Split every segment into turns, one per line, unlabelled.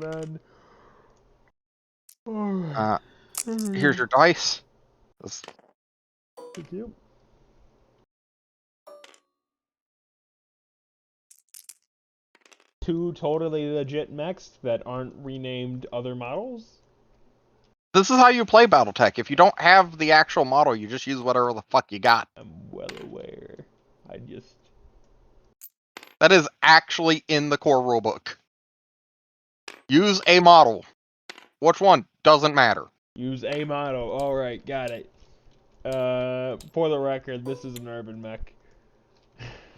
then.
Here's your dice.
Thank you. Two totally legit mechs that aren't renamed other models?
This is how you play Battletech. If you don't have the actual model, you just use whatever the fuck you got.
I'm well aware.
That is actually in the core rulebook. Use a model. Which one? Doesn't matter.
Use a model. Alright, got it. For the record, this is an urban mech.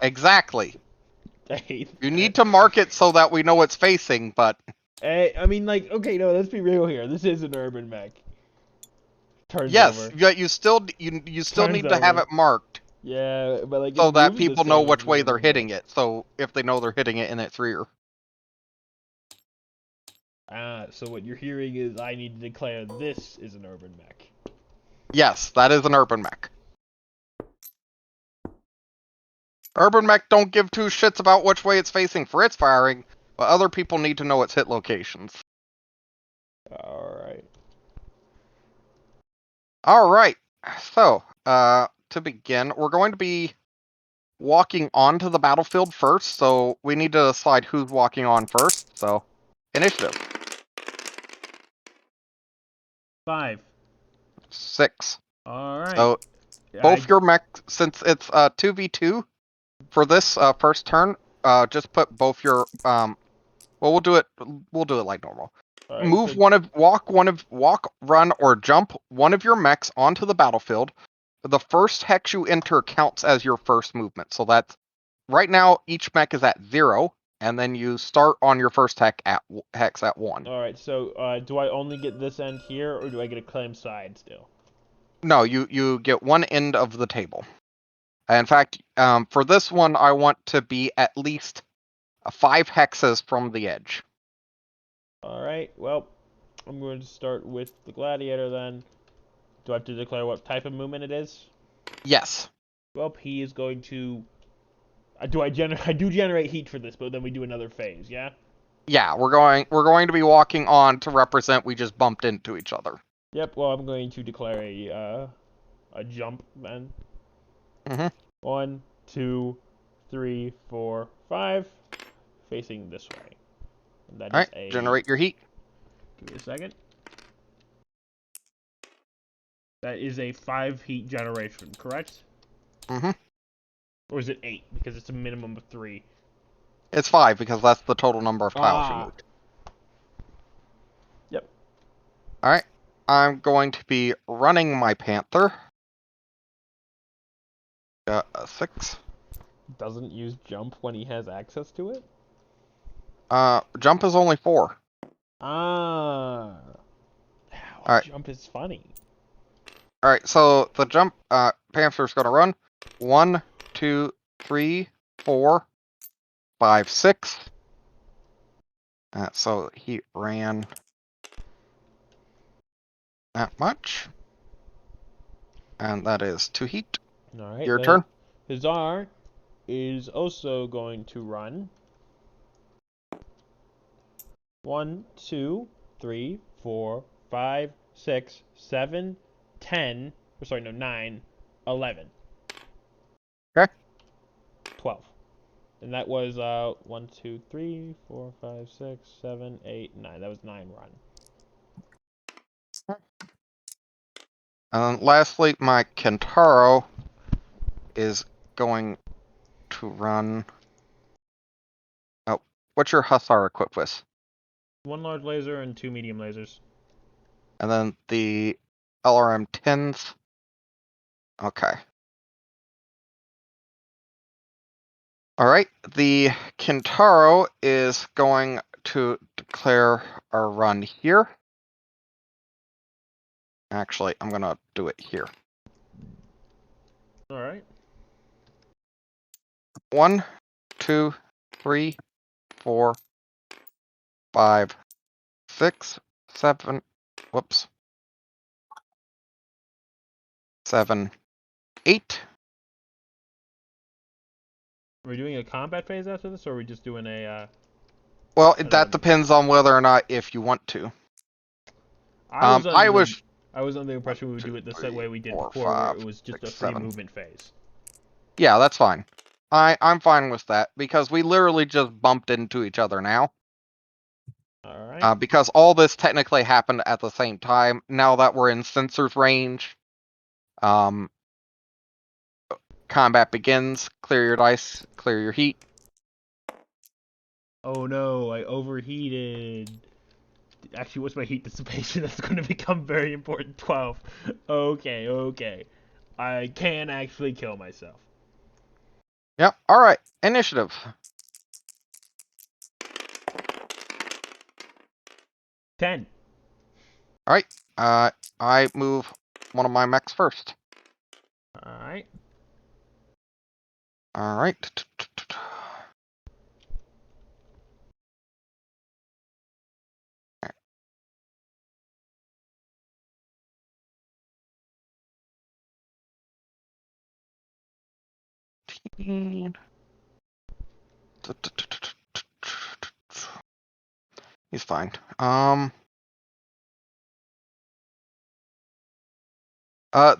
Exactly.
I hate
You
that.
need to mark it so that we know it's facing, but...
I mean, like, okay, no, let's be real here. This is an urban mech. Turns
Yes,
over.
you still need to have
over.
it marked.
Yeah, but like
So
it
that
moves the
people know
same as
which
an
way they're
urban
hitting
mech.
it. So if they know they're hitting it in its rear.
So what you're hearing is I need to declare this is an urban mech.
Yes, that is an urban mech. Urban mech don't give two shits about which way it's facing for its firing, but other people need to know its hit locations.
Alright.
Alright, so, to begin, we're going to be walking onto the battlefield first, so we need to decide who's walking on first, so, initiative.
5.
6.
Alright.
So, both your mech, since it's 2v2 for this first turn, just put both your, well, we'll do it like normal.
Right,
Walk, run, or jump one of your mechs onto the battlefield. The first hex you enter counts as your first movement. So that's right now each mech is at 0, and then you start on your first hex at 1.
Alright, so do I only get this end here, or do I get a claim side still?
No, you get one end of the table. In fact, for this one, I want to be at least 5 hexes from the edge.
Alright, well, I'm going to start with the gladiator then. Do I have to declare what type of movement it is?
Yes.
Well, he is going to... I do generate heat for this, but then we do another phase, yeah?
Yeah, we're going to be walking on to represent we just bumped into each other.
Yep, well, I'm going to declare a jump then.
Mm-hmm.
1, 2, 3, 4, 5, facing this way. And that is
Alright, generate your heat.
Give me a second. That is a 5 heat generation, correct?
Mm-hmm.
Or is it 8? Because it's a minimum of 3.
It's 5 because that's the total number of tiles you moved.
Yep.
Alright, I'm going to be running my Panther. 6.
Doesn't use jump when he has access to it?
Jump is only 4.
Ah.
Alright.
Jump is funny.
Alright, so the jump, Panther's gonna run. 1, 2, 3, 4, 5, 6. So he ran that much. And that is 2 heat.
Alright,
Your turn.
Hazar is also going to run. 1, 2, 3, 4, 5, 6, 7, 10. Or sorry, no, 9, 11.
Okay.
12. And that was 1, 2, 3, 4, 5, 6, 7, 8, 9. That was 9 run.
And lastly, my Kentaro is going to run. Oh, what's your Hussar equipped with?
1 large laser and 2 medium lasers.
And then the LRM 10s. Okay. Alright, the Kentaro is going to declare a run here. Actually, I'm gonna do it here.
Alright.
1, 2, 3, 4, 5, 6, 7. Whoops. 7, 8.
Are we doing a combat phase after this, or are we just doing a
Well,
I
that
don't
depends on whether or not if you want to.
I was under
I
the
was
I was under the
1,
impression we would
2,
do it the same
3,
way we did
4,
before, where it
5,
was just a
6,
free
7.
movement phase.
Yeah, that's fine. I'm fine with that because we literally just bumped into each other now.
All right.
Because all this technically happened at the same time. Now that we're in sensors range, combat begins. Clear your dice. Clear your heat.
Oh no, I overheated. Actually, what's my heat dissipation? That's going to become very important. 12. Okay, okay. I can actually kill myself.
Yep. All right. Initiative.
10.
All right. I move one of my mechs first.
All right.
All right. He's fine.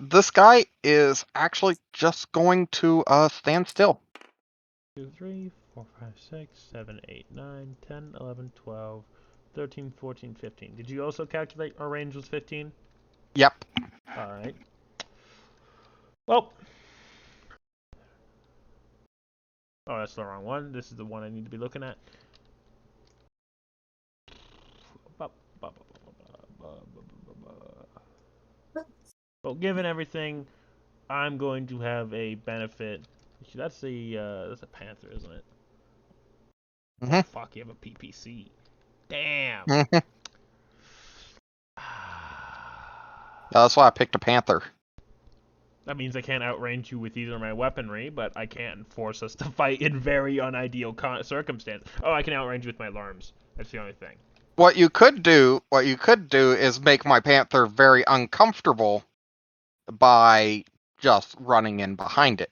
This guy is actually just going to stand still.
2, 3, 4, 5, 6, 7, 8, 9, 10, 11, 12, 13, 14, 15. Did you also calculate our range was 15?
Yep.
All right. Well. Oh, that's the wrong one. This is the one I need to be looking at. Well, given everything, I'm going to have a benefit. That's a panther, isn't it?
Mm-hmm.
Oh, fuck, you have a PPC. Damn.
That's why I picked a panther.
That means I can't outrange you with either my weaponry, but I can force us to fight in very unideal circumstances. Oh, I can outrange you with my alarms. That's the only thing.
What you could do is make my panther very uncomfortable by just running in behind it.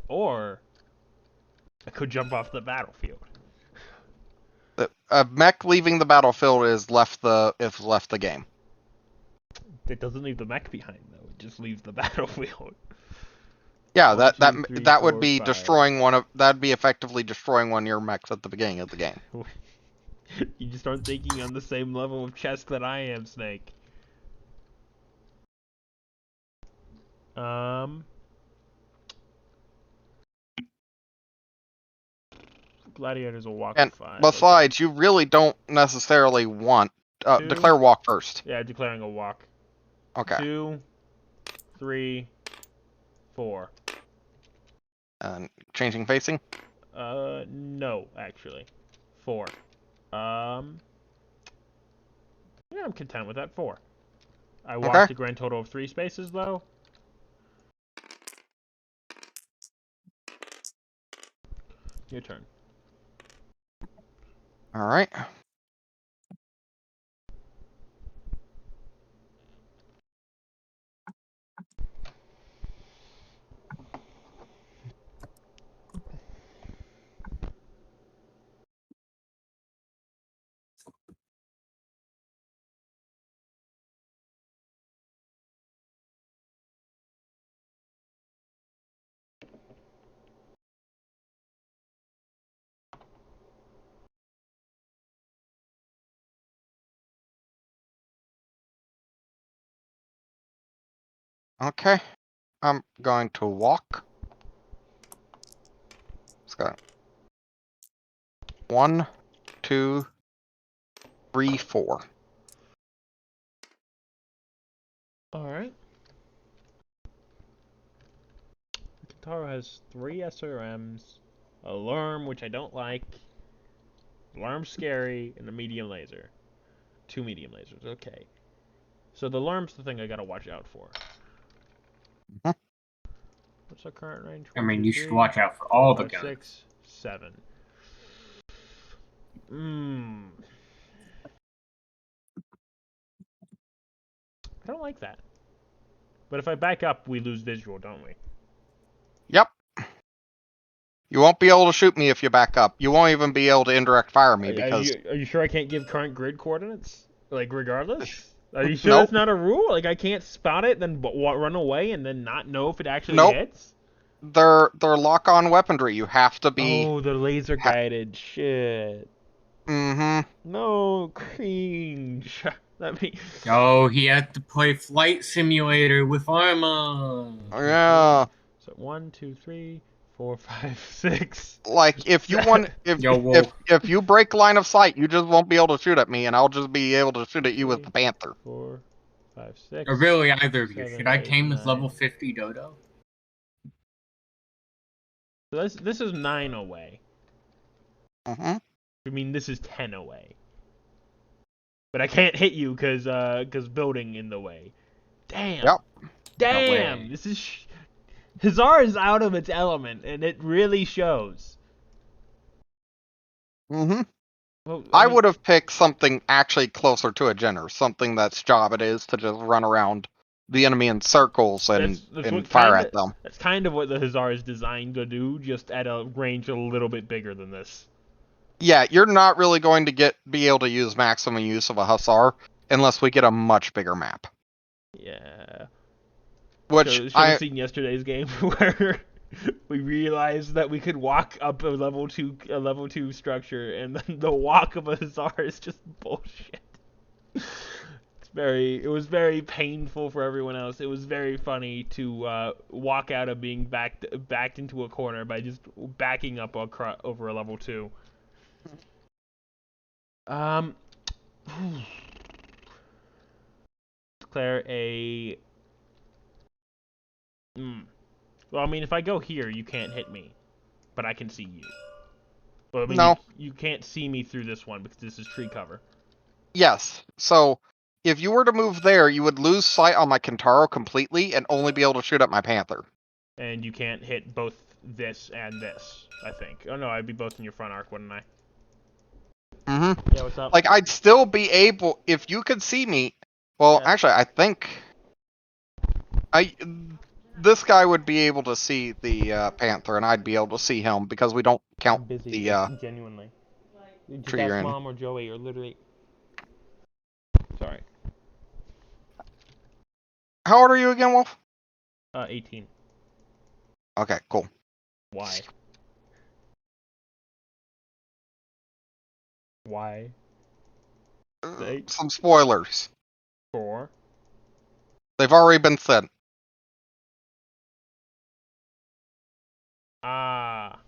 Or I could jump off the battlefield.
A mech leaving the battlefield is left the game.
It doesn't leave the mech behind though. It just leaves the battlefield.
Yeah,
1, 2, 3,
that would
4,
be
5.
that'd be effectively destroying one of your mechs at the beginning of the game.
You just aren't thinking on the same level of chess that I am, Snake. Gladiators will walk
And
5.
besides, you really don't necessarily want
Okay. 2.
declare walk first.
Yeah, declaring a walk.
Okay.
2, 3, 4.
And changing facing.
No, actually. 4. Yeah, I'm content with that. 4. I walked
Okay.
a grand total of 3 spaces, though. Your turn.
All right. Okay. I'm going to walk. Let's go. 1, 2, 3, 4.
Alright. Kataro has 3 SRMs, a Lerm, which I don't like, Lerm's scary, and a medium laser. 2 medium lasers, okay. So the Lerm's the thing I gotta watch out for.
Mm-hmm.
What's our current range?
I
1,
mean,
2,
you
3,
should watch out for all
4,
the
5,
guns.
6, 7. I don't like that. But if I back up, we lose visual, don't we?
Yep. You won't be able to shoot me if you back up. You won't even be able to indirect fire me because...
Are you sure I can't give current grid coordinates? Like, regardless? Are you sure that's
Nope.
not a rule? Like, I can't spot it, then run away, and then not know if it actually
Nope.
hits?
They're lock-on weaponry. You have to be...
Oh, the laser guided shit.
Mm-hmm.
No, cringe. Let me.
Oh, he had to play Flight Simulator with armor.
Yeah.
So 1, 2, 3, 4, 5, 6.
Like, if you want...
Yo, Wolf.
If you break line of sight, you just won't be able to shoot at me, and I'll just be able to shoot at you with the Panther.
4, 5, 6.
Or really, either of you.
7,
Should I
8,
tame this
9.
level 50 Dodo?
So this is 9 away.
Mm-hmm.
I mean, this is 10 away. But I can't hit you because building in the way. Damn.
Yep.
Damn.
No
This is Hazar is out of its element, and it really shows.
Mm-hmm.
Well,
I
mean,
would have picked something actually closer to a Jenner, something that's job it is to just run around the enemy in circles and fire at them.
That's kind of what the Hazar is designed to do, just at a range a little bit bigger than this.
Yeah, you're not really going to be able to use maximum use of a Hussar unless we get a much bigger map.
Yeah.
Which
should have seen yesterday's game where we realized that we could walk up a level two structure, and then the walk of a Hussar is just bullshit. It was very painful for everyone else. It was very funny to walk out of being backed into a corner by just backing up over a level 2. Declare a. Well, I mean, if I go here, you can't hit me, but I can see you. Well, I mean,
no.
you can't see me through this one because this is tree cover.
Yes. So if you were to move there, you would lose sight on my Kentaro completely and only be able to shoot at my Panther.
And you can't hit both this and this, I think. Oh no, I'd be both in your front arc, wouldn't I?
Mm-hmm.
Yeah, what's up?
Like, I'd still be able, if you could see me. Well,
Yeah.
actually, I think this guy would be able to see the Panther, and I'd be able to see him because we don't count
I'm busy,
the
genuinely. Just
tree you're
ask
in.
Mom or Joey, or literally. Sorry.
How old are you again, Wolf?
18.
Okay, cool.
Why? Why?
Some spoilers.
4.
They've already been said.
Ah.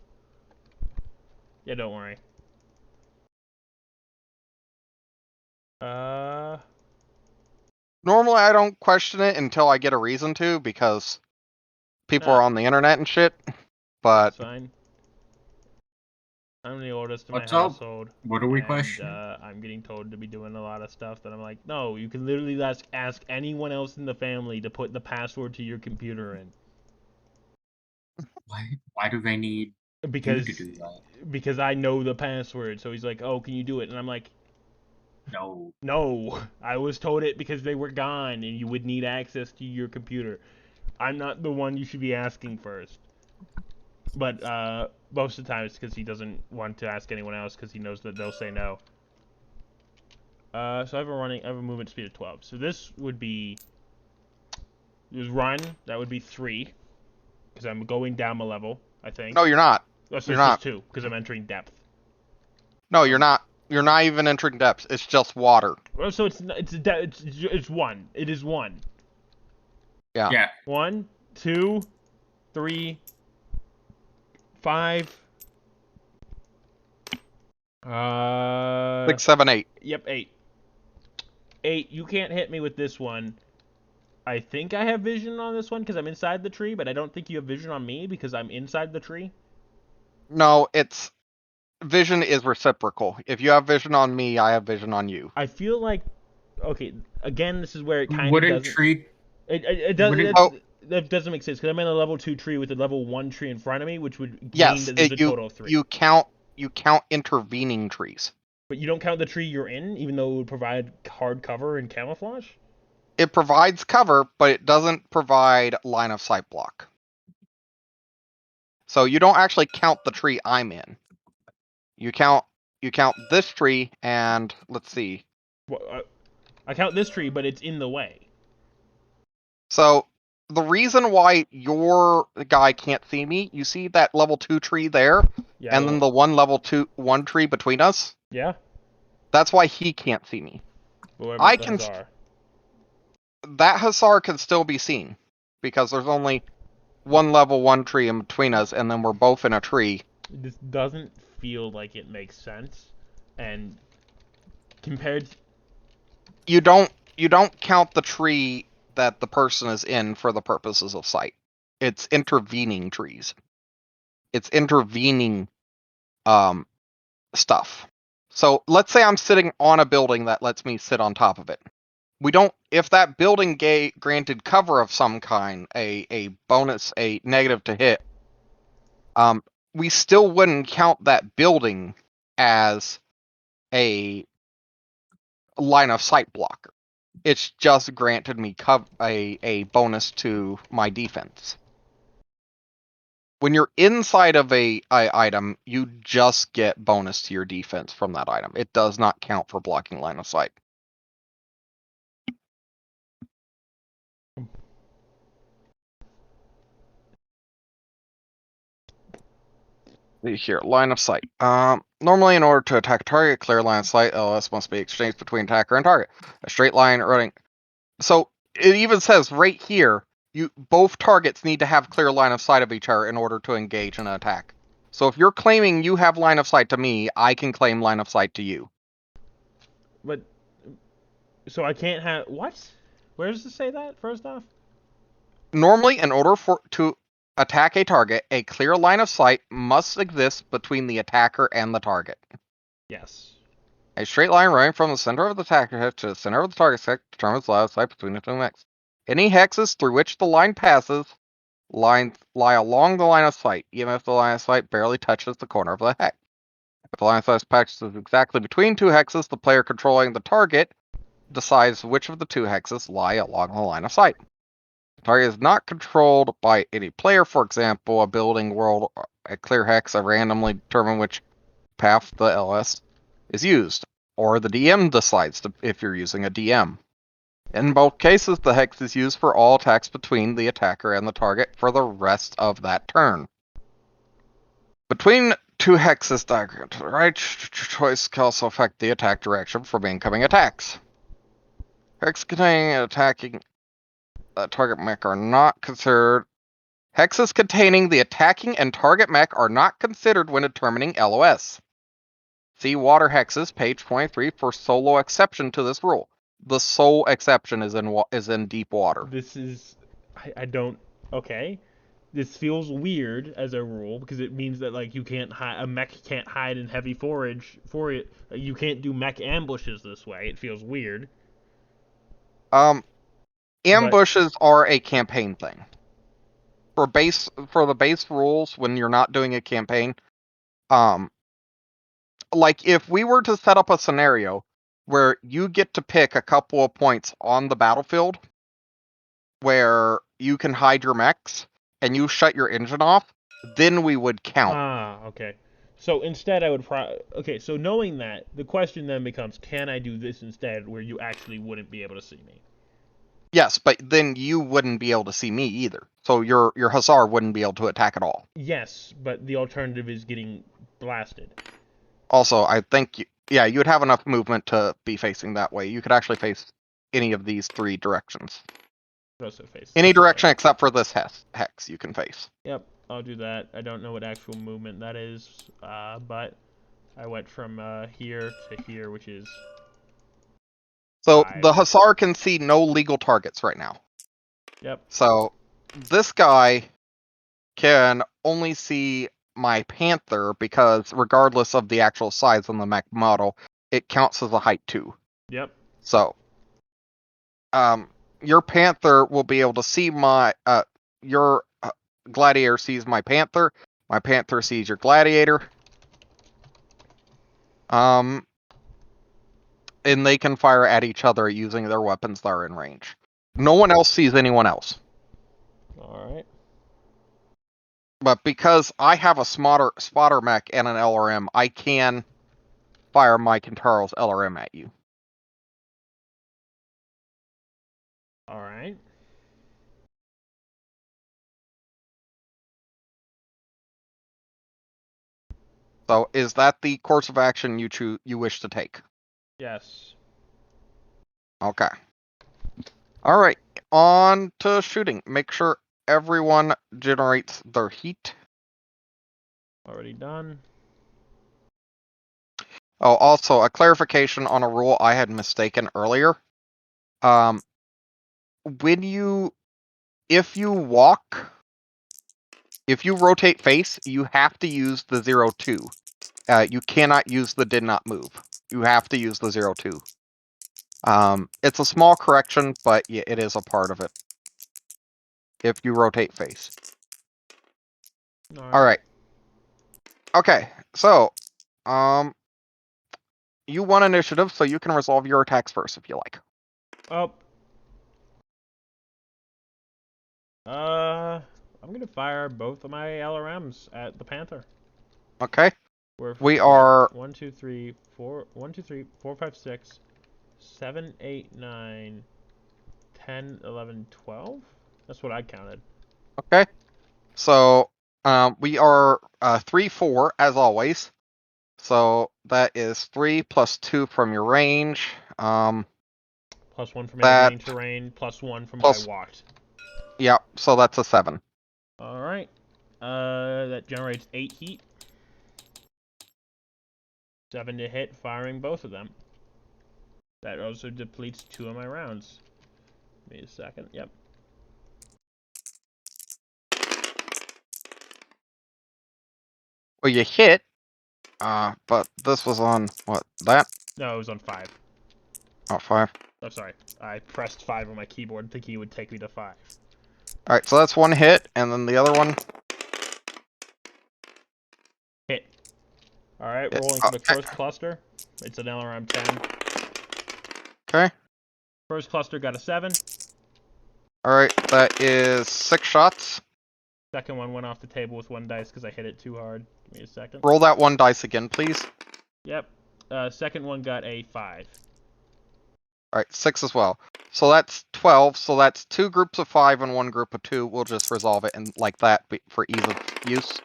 Yeah, don't worry.
Normally, I don't question it until I get a reason to, because people are on the internet and shit. But
That's fine. I'm the oldest in
What's
my
up?
household.
What are we
and,
questioning?
I'm getting told to be doing a lot of stuff that I'm like, no, you can literally ask anyone else in the family to put the password to your computer in.
Why do they need
Because
you to do that?
because I know the password. So he's like, oh, can you do it? And I'm like,
No.
no, I was told it because they were gone and you would need access to your computer. I'm not the one you should be asking first. But most of the time it's because he doesn't want to ask anyone else because he knows that they'll say no. So I have a movement speed of 12. So this would be, run. That would be 3 because I'm going down a level, I think.
no, you're not.
Oh, so
You're
it's
not.
just 2 because I'm entering depth.
No, you're not. You're not even entering depths. It's just water.
Oh, so it's 1. It is 1.
Yeah.
Yeah.
1, 2, 3, 5.
6, 7, 8.
Yep, 8. 8. You can't hit me with this one. I think I have vision on this one because I'm inside the tree, but I don't think you have vision on me because I'm inside the tree.
No, it's vision is reciprocal. If you have vision on me, I have vision on you.
I feel like, okay, again, this is where it kind of
Wouldn't
doesn't.
tree?
It doesn't.
Wouldn't-
That doesn't make sense because I'm in a level 2 tree with a level 1 tree in front of me, which would mean
Yes,
that there's a total of 3.
you count intervening trees.
But you don't count the tree you're in, even though it would provide hard cover and camouflage?
It provides cover, but it doesn't provide line of sight block. So you don't actually count the tree I'm in. You count this tree, and let's see.
Well, I count this tree, but it's in the way.
So the reason why your guy can't see me, you see that level 2 tree there,
Yeah.
and then the one level 1 tree between us?
Yeah.
That's why he can't see me.
But what
I
about the
can
Hussar?
That Hussar can still be seen because there's only one level 1 tree in between us, and then we're both in a tree.
This doesn't feel like it makes sense, and compared.
You don't count the tree that the person is in for the purposes of sight. It's intervening trees. It's intervening stuff. So let's say I'm sitting on a building that lets me sit on top of it. We don't, if that building granted cover of some kind, a bonus, a negative to hit, we still wouldn't count that building as a line of sight blocker. It's just granted me a bonus to my defense. When you're inside of a item, you just get bonus to your defense from that item. It does not count for blocking line of sight. Here, line of sight. Normally, in order to attack a target, clear line of sight, LS must be exchanged between attacker and target. A straight line running. So it even says right here, both targets need to have clear line of sight of each other in order to engage in an attack. So if you're claiming you have line of sight to me, I can claim line of sight to you.
But so I can't have what? Where does it say that? First off.
Normally, in order to attack a target, a clear line of sight must exist between the attacker and the target.
Yes.
A straight line running from the center of the attacker hex to the center of the target hex determines the line of sight between the two hexes. Any hexes through which the line passes lie along the line of sight, even if the line of sight barely touches the corner of the hex. If the line of sight passes exactly between two hexes, the player controlling the target decides which of the two hexes lie along the line of sight. The target is not controlled by any player. For example, a building, world, a clear hex, a randomly determine which path the LS is used, or the DM decides if you're using a DM. In both cases, the hex is used for all attacks between the attacker and the target for the rest of that turn. Between two hexes diagram to the right, choice can also affect the attack direction for incoming attacks. Hex containing and attacking the target mech are not considered. Hexes containing the attacking and target mech are not considered when determining LOS. See Water Hexes, page 23, for solo exception to this rule. The sole exception is in deep water.
This is. I don't. Okay. This feels weird as a rule because it means that like you can't hide, a mech can't hide in heavy forage for it. You can't do mech ambushes this way. It feels weird.
Ambushes are a campaign thing. For the base rules, when you're not doing a campaign, like if we were to set up a scenario where you get to pick a couple of points on the battlefield where you can hide your mechs and you shut your engine off, then we would count.
Ah, okay. So instead, I would okay. So knowing that, the question then becomes, can I do this instead, where you actually wouldn't be able to see me?
Yes, but then you wouldn't be able to see me either. So your Hussar wouldn't be able to attack at all.
Yes, but the alternative is getting blasted.
Also, I think you would have enough movement to be facing that way. You could actually face any of these three directions.
Also face
Any
this way.
direction except for this hex you can face.
Yep, I'll do that. I don't know what actual movement that is, but I went from here to here, which is
So
5.
the Hussar can see no legal targets right now.
Yep.
So this guy can only see my Panther because regardless of the actual size on the mech model, it counts as a height 2.
Yep.
So your Panther will be able to see your Gladiator sees my Panther sees your Gladiator. And they can fire at each other using their weapons that are in range. No one else sees anyone else.
All right.
But because I have a spotter mech and an LRM, I can fire my Kintaro's LRM at you.
All right.
So is that the course of action you wish to take?
Yes.
Okay. All right. On to shooting. Make sure everyone generates their heat.
Already done.
Oh, also a clarification on a rule I had mistaken earlier. When you, if you rotate face, you have to use the 0-2. You cannot use the did not move. You have to use the 0-2. It's a small correction, but yeah, it is a part of it. If you rotate face. All right. Okay. So, you won initiative, so you can resolve your attacks first if you like.
Oh. I'm gonna fire both of my LRMs at the Panther.
Okay.
We're
We are
1, 2, 3, 4, 1, 2, 3, 4, 5, 6, 7, 8, 9, 10, 11, 12? That's what I counted.
okay. So, we are 3-4 as always. So that is 3 plus 2 from your range.
Plus 1 from
That
intervening terrain, plus 1 from what I
plus
walked.
yeah. So that's a 7.
Alright. That generates 8 heat. 7 to hit, firing both of them. That also depletes 2 of my rounds. Give me a second. Yep.
Well, you hit. But this was on what? That?
No, it was on 5.
Oh, 5.
I'm sorry. I pressed 5 on my keyboard thinking it would take me to 5.
All right. So that's one hit, and then the other one.
Hit. Alright,
Hit.
rolling for the
Okay.
first cluster. It's an LRM 10.
Okay.
First cluster got a 7.
All right. That is 6 shots.
Second one went off the table with 1 dice because I hit it too hard. Give me a second.
Roll that 1 dice again, please.
Yep. Second one got a 5.
All right. 6 as well. So that's 12. So that's 2 groups of 5 and 1 group of 2. We'll just resolve it and like that for ease of use.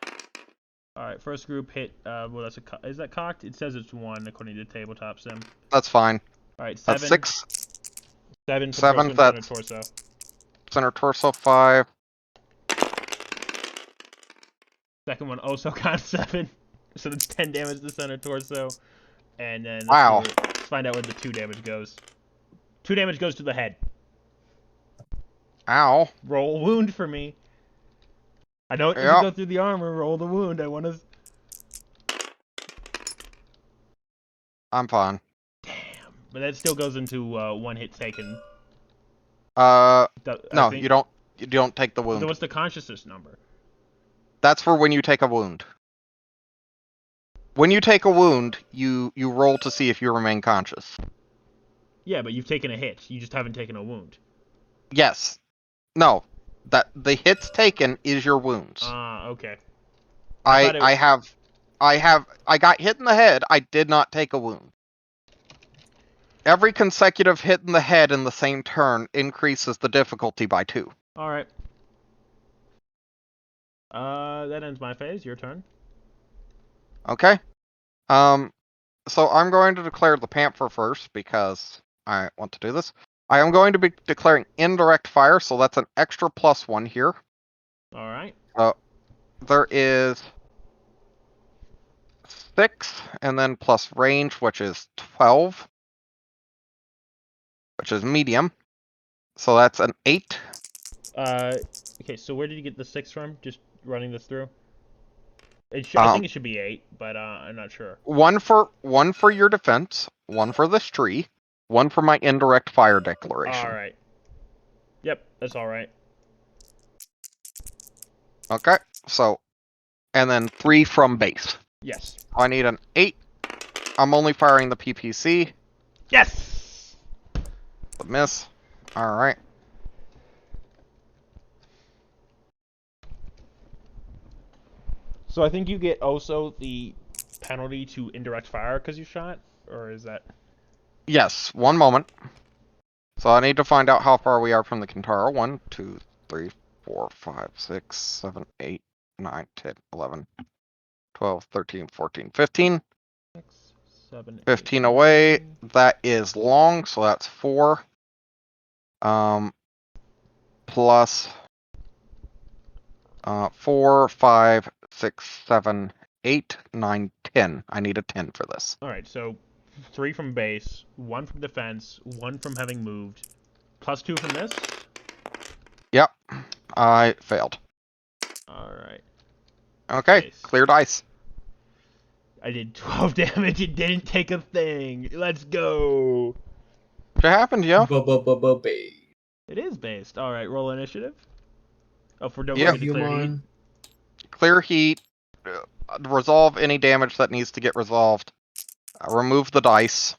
Alright, first group hit, well, that's is that cocked? It says it's 1 according to Tabletop Sim.
That's fine.
Alright, 7.
That's 6.
7 for the
7.
first one, center
That's
torso.
center torso 5.
Second one also got 7. So that's 10 damage to center torso. And then
Wow.
let's find out where the 2 damage goes. 2 damage goes to the head.
Ow.
Roll wound for me. I don't need to go through the armor. Roll the wound. I want to.
I'm fine.
Damn. But that still goes into 1 hit taken.
No,
think...
you don't. You don't take the wound.
Then what's the consciousness number?
That's for when you take a wound. When you take a wound, you roll to see if you remain conscious.
Yeah, but you've taken a hit. You just haven't taken a wound.
Yes. No. That the hits taken is your wounds.
Okay.
I got hit in the head. I did not take a wound. Every consecutive hit in the head in the same turn increases the difficulty by 2.
All right. That ends my phase. Your turn.
Okay. So I'm going to declare the Panther first because I want to do this. I am going to be declaring indirect fire, so that's an extra +1 here.
All right.
There is 6, and then plus range, which is 12, which is medium. So that's an 8.
Okay, so where did you get the 6 from? Just running this through? I think it should be 8, but I'm not sure.
One for your defense, 1 for this tree, 1 for my indirect fire declaration.
All right. Yep, that's all right.
Okay, so, and then 3 from base.
Yes.
I need an 8. I'm only firing the PPC.
Yes!
The miss. Alright.
So I think you get also the penalty to indirect fire because you shot, or is that?
Yes, one moment. So I need to find out how far we are from the Kintaro. 1, 2, 3, 4, 5, 6, 7, 8, 9, 10, 11, 12, 13, 14, 15.
6, 7, 8,
15 away.
9.
That is long, so that's 4. Plus 4, 5, 6, 7, 8, 9, 10. I need a 10 for this.
All right, so 3 from base, 1 from defense, 1 from having moved, plus 2 from this.
Yep, I failed.
All right.
Okay,
Base.
clear dice.
I did 12 damage. It didn't take a thing. Let's go.
What happened, yo?
Ba-ba-ba-ba-ba.
It is based. All right, roll initiative. Oh, for don't
Yeah.
forget to clear heat.
Human.
Clear heat. Resolve any damage that needs to get resolved. Remove the dice.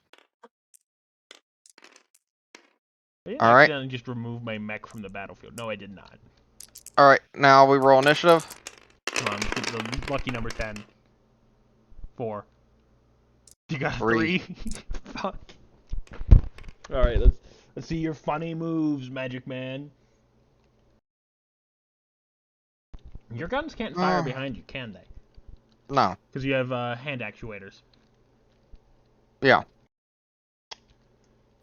I didn't
All right.
accidentally just remove my mech from the battlefield. No, I did not.
All right, now we roll initiative.
Come on, the lucky number 10. 4. You got a
3.
3. Fuck. All right, let's see your funny moves, Magic Man. Your guns can't fire behind you, can they?
No.
Because you have hand actuators.
Yeah.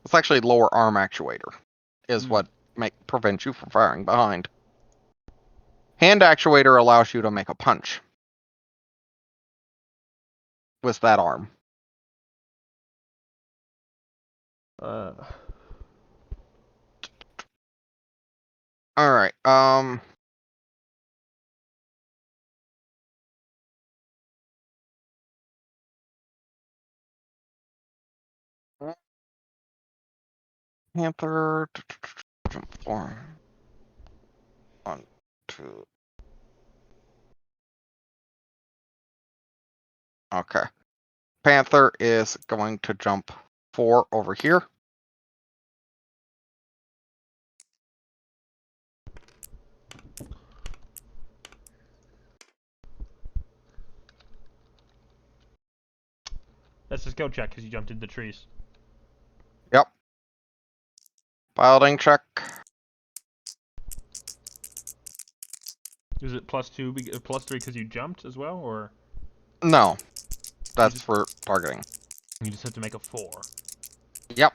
It's actually lower arm actuator is
Hmm.
what prevents you from firing behind. Hand actuator allows you to make a punch with that arm.
Uh,
All right. Panther. Jump 4. 1, 2. Okay. Panther is going to jump 4 over here.
that's a skill check because you jumped into the trees.
Yep. Piloting check.
Is it +2, +3 because you jumped as well, or
No. That's
just-
for targeting.
you just have to make a 4?
Yep.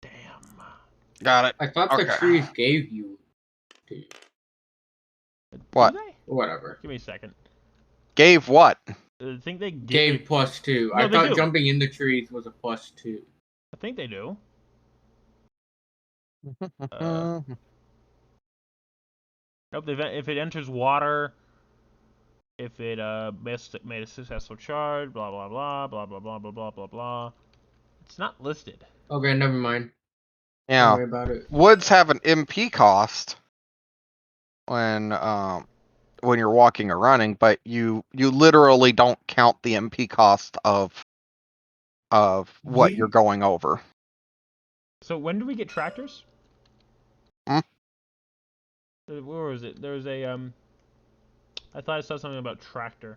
Damn.
Got it.
I thought the
Okay.
trees gave you.
What?
Do they?
Whatever.
Give me a second.
Gave what?
I think they give
Gave
it.
+2.
No,
I
they
thought
do.
jumping in the trees was a +2.
I think they do. Nope. If it enters water, if it made a successful charge, blah blah blah blah blah blah blah blah blah blah. It's not listed.
Okay, never mind. Don't
Yeah.
worry about it.
Woods have an MP cost when you're walking or running, but you literally don't count the MP cost of what you're going over.
So when do we get tractors?
Hmm?
Where was it? There was a I thought I saw something about tractor.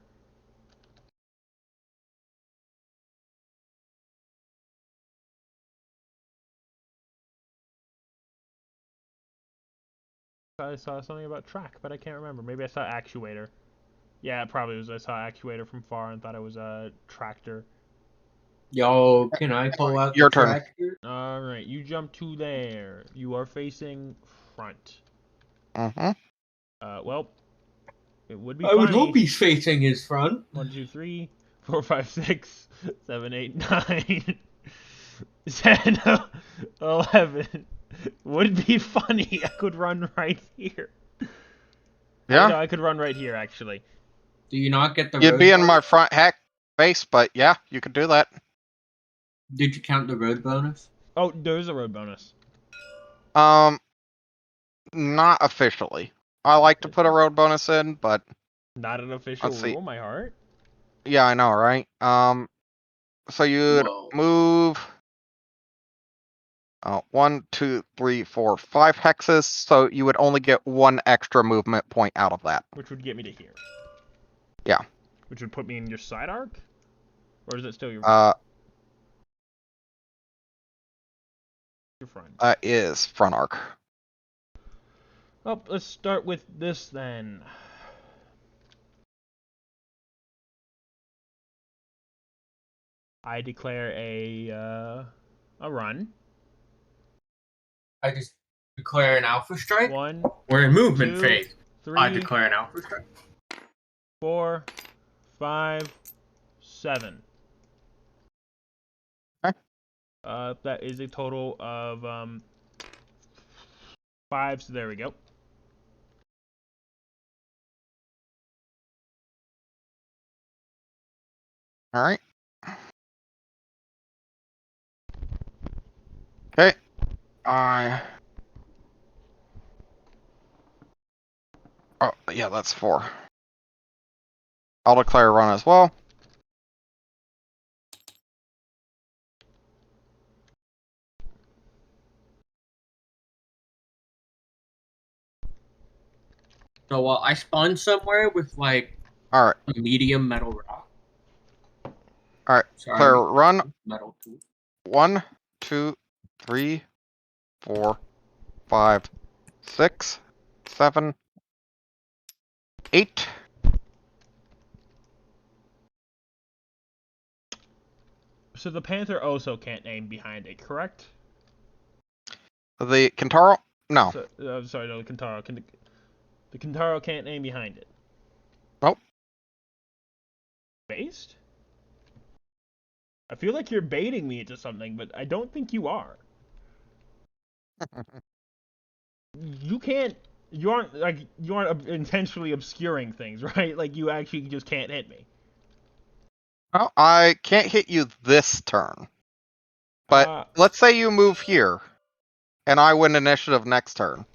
I thought I saw something about track, but I can't remember. Maybe I saw actuator. Yeah, it probably was. I saw actuator from far and thought it was a tractor.
Yo, can I pull out
Your
the
turn.
tractor?
All right, you jump to there. You are facing front.
Mm-hmm.
Well, it would be
I
funny.
would hope he's facing his front.
1, 2, 3, 4, 5, 6, 7, 8, 9, 10, 11. Would be funny. I could run right here.
Yeah.
No, I could run right here actually.
Do you not get the
You'd
road
be in
bonus?
my front heck face, but yeah, you could do that.
Did you count the road bonus?
Oh, there's a road bonus.
Not officially. I like to put a road bonus in, but
Not an official
let's see.
rule, my heart.
Yeah, I know, right? So you'd
Whoa.
move 1, 2, 3, 4, 5 hexes, so you would only get 1 extra movement point out of that.
Which would get me to here.
Yeah.
Which would put me in your side arc? Or is it still your front?
Is front arc.
Oh, let's start with this then. I declare a run.
I just declare an alpha strike.
1,
We're in movement
2,
phase.
3,
I declare an alpha strike.
4, 5, 7.
Okay.
That is a total of 5, so there we go.
Alright. Okay. Oh, yeah, that's 4. I'll declare a run as well.
So I spawn somewhere with like
Alright.
a medium metal rock.
Alright.
Sorry,
Declare a run.
metal tool.
1, 2, 3, 4, 5, 6, 7, 8.
So the Panther also can't aim behind it, correct?
The Kentaro? No.
So, sorry, no, the Kentaro. The Kentaro can't aim behind it.
Nope.
Based? I feel like you're baiting me into something, but I don't think you are. You can't. You aren't intentionally obscuring things, right? Like you actually just can't hit me.
Well, I can't hit you this turn. But let's say you move here, and I win initiative next turn.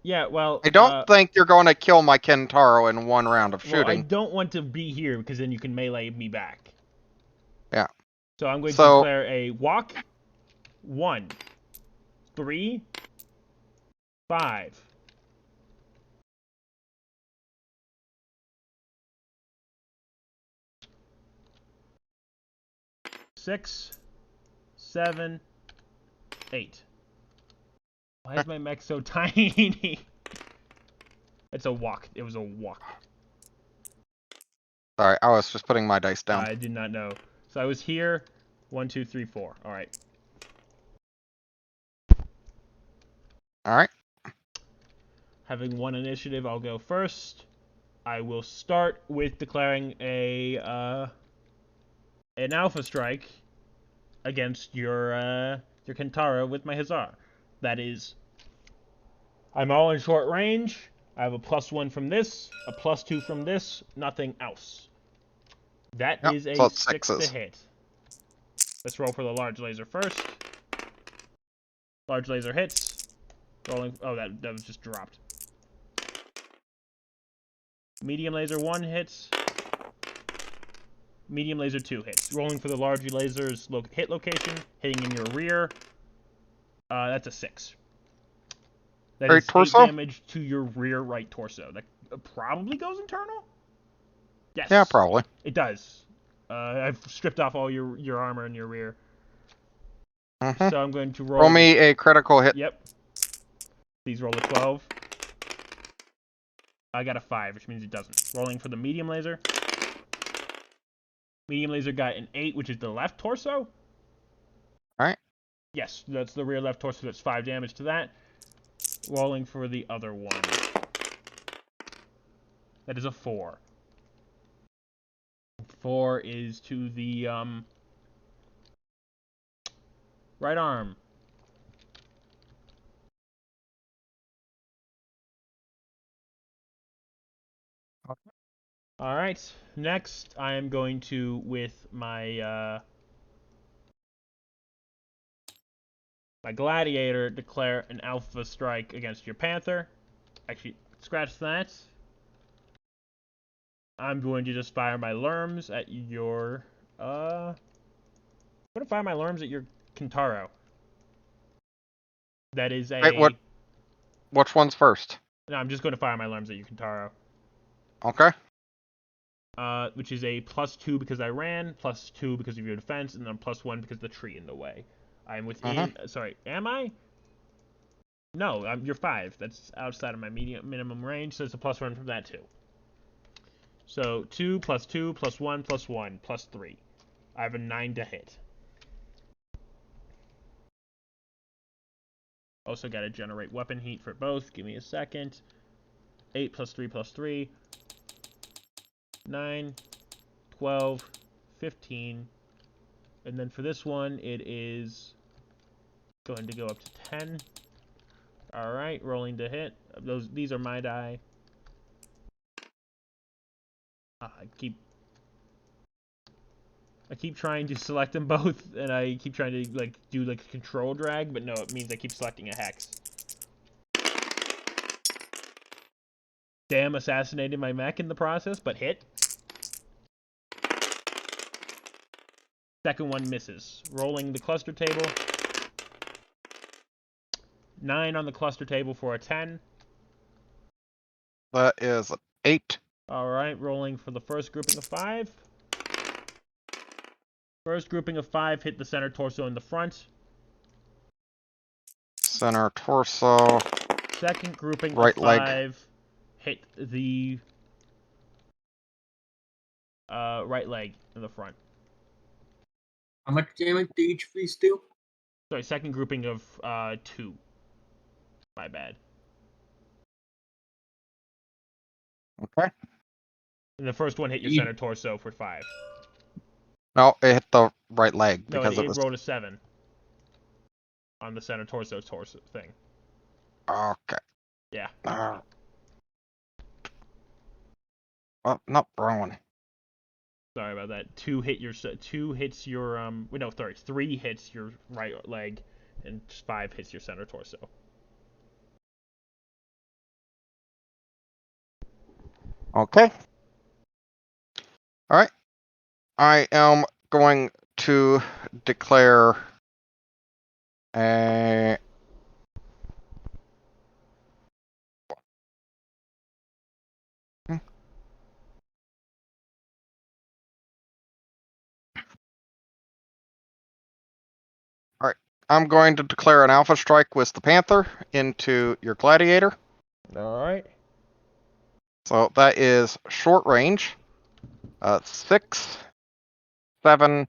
Yeah, well,
I don't think you're going to kill my Kentaro in 1 round of shooting.
Well, I don't want to be here because then you can melee me back.
Yeah.
So I'm going to declare a walk. 1, 3, 5. Six, 7, 8. Why is my mech so tiny? It's a walk. It was a walk.
Sorry, I was just putting my dice down.
I did not know. So I was here. 1, 2, 3, 4. All right.
All right.
Having 1 initiative, I'll go first. I will start with declaring an alpha strike against your Kentaro with my Hussar. That is, I'm all in short range. I have a +1 from this, a +2 from this, nothing else. That is a
so
6 to hit. Let's roll for the large laser first. Large laser hits. Rolling. Oh, that was just dropped. Medium laser 1 hits. Medium laser 2 hits. Rolling for the large laser's hit location, hitting in your rear. That's a 6. That is 8 damage to your rear right torso. That probably goes internal? Yes.
Yeah, probably.
It does. I've stripped off all your armor in your rear. So I'm going to roll.
Roll me a critical hit.
Yep. Please roll a 12. I got a 5, which means it doesn't. Rolling for the medium laser. Medium laser got an 8, which is the left torso.
Alright.
Yes, that's the rear left torso. That's 5 damage to that. Rolling for the other one. That is a 4. 4 is to the right arm.
Okay.
All right. Next, I am going to, with my my gladiator, declare an alpha strike against your panther. Actually, scratch that. I'm going to just fire my lerms at your I'm gonna fire my alarms at your Kintaro. That is a.
Wait, which one's first?
No, I'm just gonna fire my alarms at your Kintaro.
Okay.
Which is a +2 because I ran, +2 because of your defense, and then +1 because of the tree in the way. I'm within. Sorry, am I? No, you're 5. That's outside of my minimum range, so it's a +1 from that too. So 2 + 2 + 1 + 1 + 3. I have a 9 to hit. Also got to generate weapon heat for both. Give me a second. 8 + 3 + 3. 9, 12, 15. And then for this one, it is going to go up to 10. Alright, rolling to hit. These are my die. I keep trying to select them both, and I keep trying to do a control drag, but no, it means I keep selecting a hex. Damn, assassinated my mech in the process, but hit. Second one misses. Rolling the cluster table. 9 on the cluster table for a 10.
That is 8.
Alright, rolling for the first grouping of 5. First grouping of 5 hit the center torso in the front.
Center torso.
Second grouping
right
of
leg.
5 hit the right leg in the front.
How much damage do each piece do?
Sorry, second grouping of 2. My bad.
Okay.
And the first one hit your center torso for 5.
No, it hit the right leg
No,
because
it
it was.
rolled a 7 on the center torso thing.
Okay.
Yeah.
Well, not Brown.
Sorry about that. 2 hits your wait, no, sorry, 3 hits your right leg, and 5 hits your center torso.
Okay. All right. I am going to declare a. All right. I'm going to declare an alpha strike with the Panther into your Gladiator.
All right.
So that is short range. 6, 7,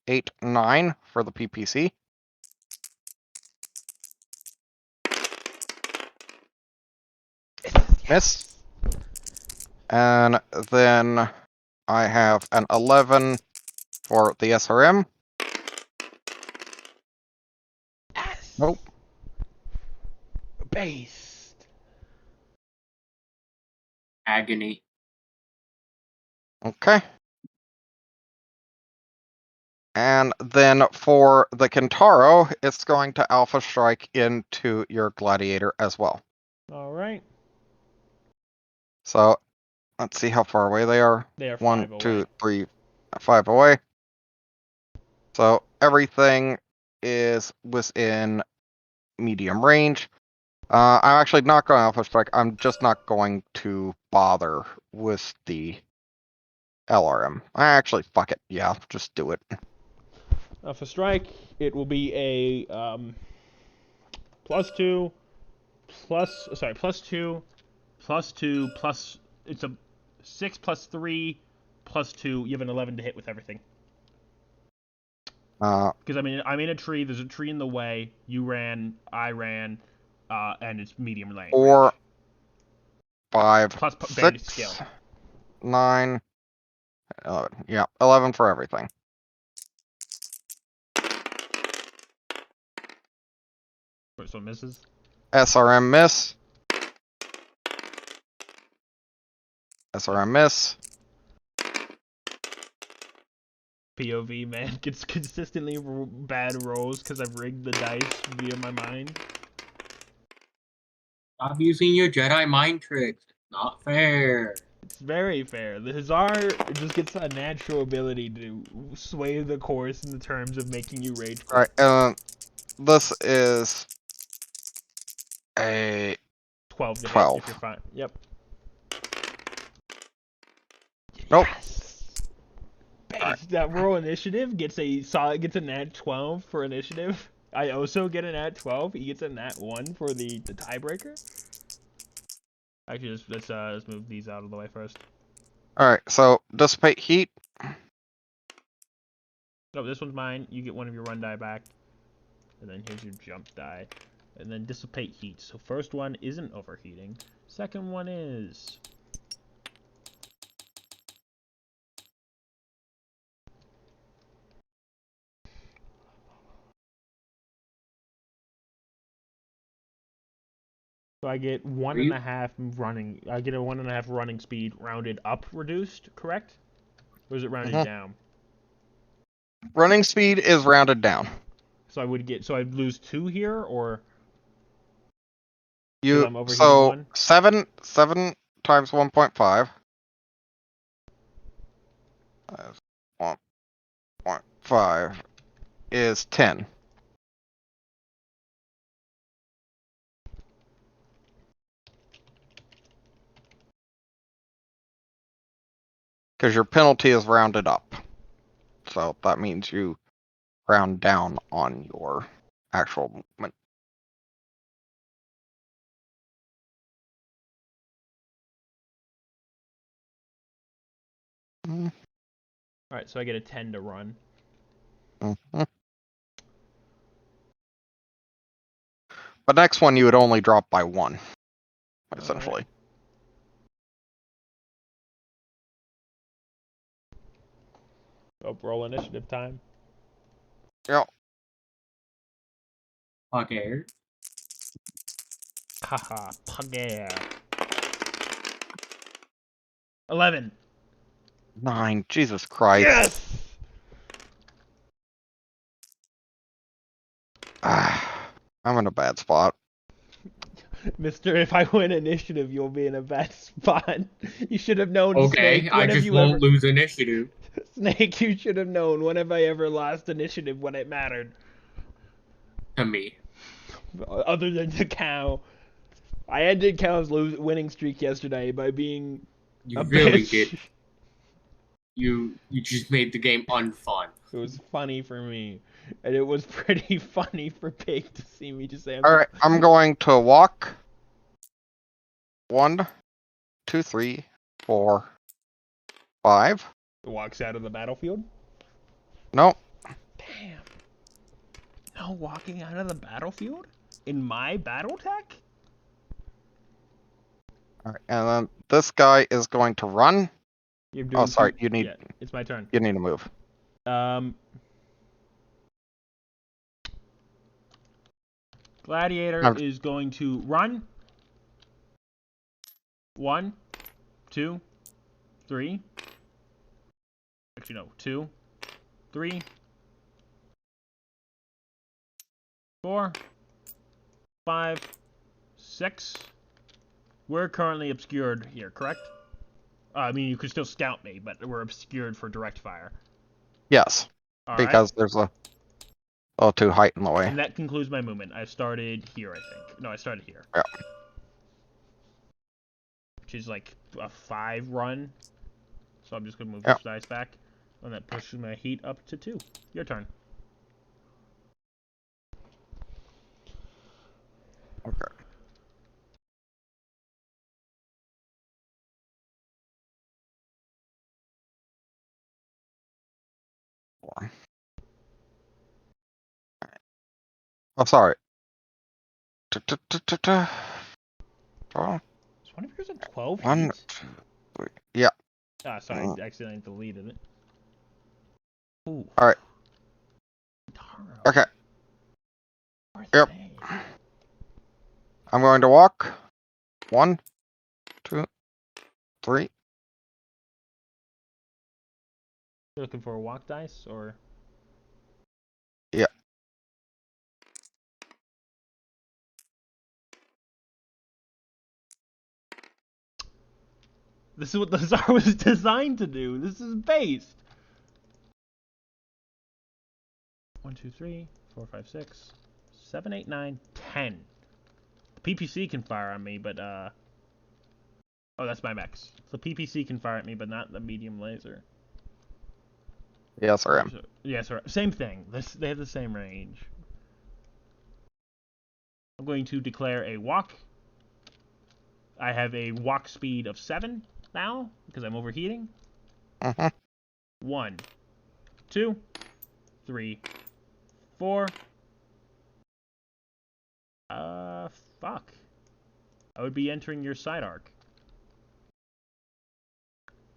8, 9 for the PPC. Miss. And then I have an 11 for the SRM.
Yes.
Nope.
Based.
Agony.
Okay. And then for the Kintaro, it's going to Alpha Strike into your Gladiator as well.
All right.
So let's see how far away they are.
They are
1,
5 away.
2, 3, 5 away. So everything is within medium range. I'm actually not going to Alpha Strike. I'm just not going to bother with the LRM. Fuck it. Yeah, just do it.
For strike, it will be a +2, +2, +2, plus. It's a 6 + 3 +2. You have an 11 to hit with everything. Because I'm in a tree. There's a tree in the way. You ran. I ran. And it's medium range.
4, 5,
Plus bandit
6,
skill.
9, 11. Yeah, 11 for everything.
First one misses.
SRM miss. SRM miss.
POV, man, gets consistently bad rolls because I've rigged the dice via my mind.
Stop using your Jedi mind tricks. Not fair.
It's very fair. The Hussar just gets a natural ability to sway the course in the terms of making you rage quit.
Alright, this is a
12 to hit
12.
if you're fine. Yep.
Nope.
Yes. Base.
Alright.
That roll initiative gets a nat 12 for initiative. I also get a nat 12. He gets a nat 1 for the tiebreaker. Actually, let's move these out of the way first.
Alright, so Dissipate Heat.
No, this one's mine. You get one of your run die back. And then here's your jump die. And then Dissipate Heat. So first one isn't overheating. Second one is. So I get one and a half running. I get a 1.5 running speed rounded up reduced, correct? Or is it rounded down?
Running speed is rounded down.
So I'd lose 2 here, or
You
I'm overheating
so
1?
7 times 1.5. 1.5 is 10. Because your penalty is rounded up. So that means you round down on your actual movement.
All right, so I get a 10 to run.
Mm-hmm. But next one you would only drop by 1, essentially.
Right. Oh, roll initiative time.
Yep.
Okay.
Haha, Pugare. 11.
9. Jesus Christ.
Yes!
I'm in a bad spot.
Mister, if I win initiative, you'll be in a bad spot. You should have known,
Okay,
Snake.
I
When have
just
you
won't
ever...
lose initiative.
Snake, you should have known. When have I ever lost initiative when it mattered?
To me.
Other than the cow. I ended Cow's winning streak yesterday by being
You
a
really
bitch.
did. You just made the game unfun.
It was funny for me. And it was pretty funny for Pig to see me just say...
Alright, I'm going to walk. 1, 2, 3, 4, 5.
Walks out of the battlefield?
No.
Damn. No walking out of the battlefield? In my Battletech?
Alright, and then this guy is going to run. Oh, sorry, you need...
Yeah, it's my turn.
You need to move.
Gladiator is going to run. 1, 2, 3. Actually, no. 2, 3, 4, 5, 6. We're currently obscured here, correct? I mean, you could still scout me, but we're obscured for direct fire.
Yes.
All
because
right.
there's a L2 height in the way.
And that concludes my movement. I started here, I think. No, I started here.
Yeah.
Which is like a 5 run. So I'm just going to move
Yeah.
this dice back. And that pushes my heat up to 2. Your turn.
Okay. Oh, sorry.
Is one of yours a 12
1,
heat?
2, 3. Yeah.
Ah, sorry, I accidentally deleted it. Ooh.
Alright. Okay. Yep. I'm going to walk. 1, 2, 3.
You're looking for a walk dice, or?
Yeah.
This is what the Hussar was designed to do. This is based. 1, 2, 3, 4, 5, 6, 7, 8, 9, 10. The PPC can fire on me, but oh, that's my max. The PPC can fire at me, but not the medium laser.
Yes, I am.
Yes, same thing. They have the same range. I'm going to declare a walk. I have a walk speed of 7 now because I'm overheating. 1, 2, 3, 4. Fuck. I would be entering your side arc.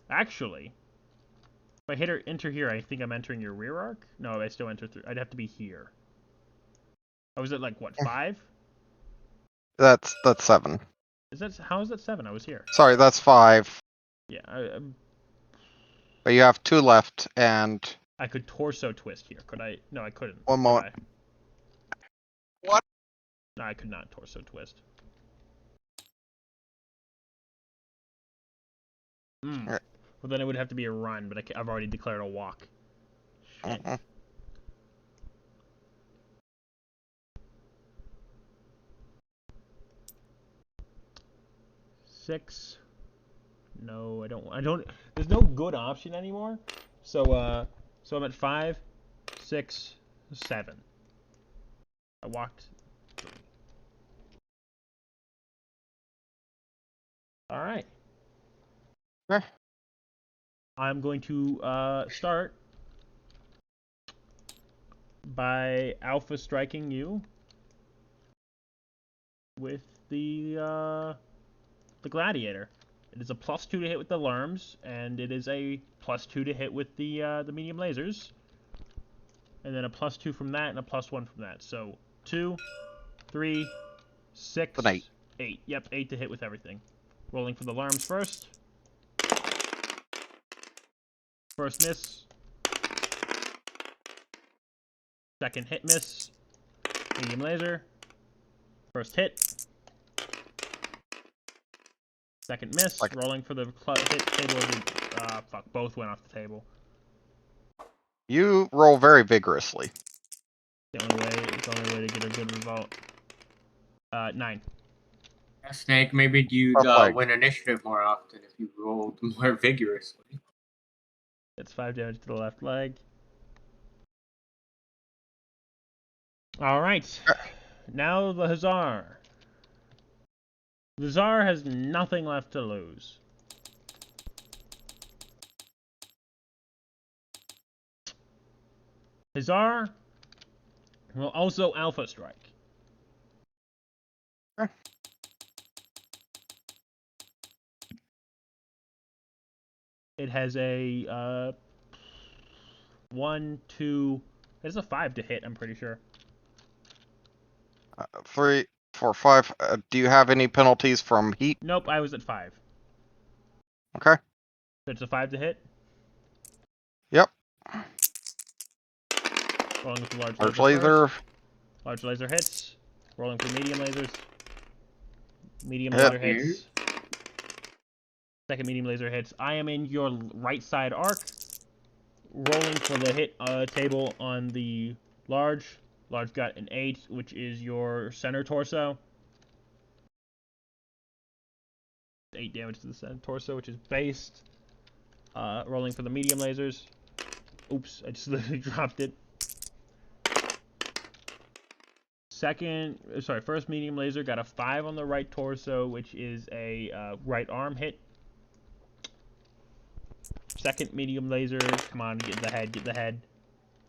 Actually, if I enter here, I think I'm entering your rear arc. No, I still enter through. I'd have to be here. I was at like what 5?
That's 7.
Is that how is that 7? I was here.
Sorry, that's 5.
Yeah,
But you have 2 left, and
I could torso twist here. Could I? No, I couldn't.
one moment. What?
No, I could not torso twist. Well, then it would have to be a run, but I've already declared a walk. Shit. 6. No, I don't. There's no good option anymore. So I'm at 5, 6, 7. I walked 3. All right.
Okay.
I'm going to start by alpha striking you with the gladiator. It is a +2 to hit with the lerms, and it is a +2 to hit with the medium lasers, and then a +2 from that and a +1 from that. So 2, 3, 6, 8. Yep, 8 to hit with everything. Rolling for the lerms first. First miss. Second hit miss. Medium laser. First hit. Second miss. Rolling for the hit table. Fuck, both went off the table.
You roll very vigorously.
It's the only way to get a good result. 9.
Snake, maybe you'd win initiative more often if you rolled more vigorously.
That's 5 damage to the left leg. Alright. Now the Hussar. The Hussar has nothing left to lose. Hussar will also alpha strike. It has a 1, 2. It has a 5 to hit, I'm pretty sure.
3, 4, 5. Do you have any penalties from heat?
Nope, I was at 5.
Okay.
So it's a 5 to hit?
Yep.
Rolling with the
large laser.
Large laser hits. Rolling for medium lasers. Medium laser hits. Second medium laser hits. I am in your right side arc. Rolling for the hit table on the large. Large got an 8, which is your center torso. 8 damage to the center torso, which is based. Rolling for the medium lasers. Oops, I just literally dropped it. First medium laser got a 5 on the right torso, which is a right arm hit. Second medium laser, come on, get the head.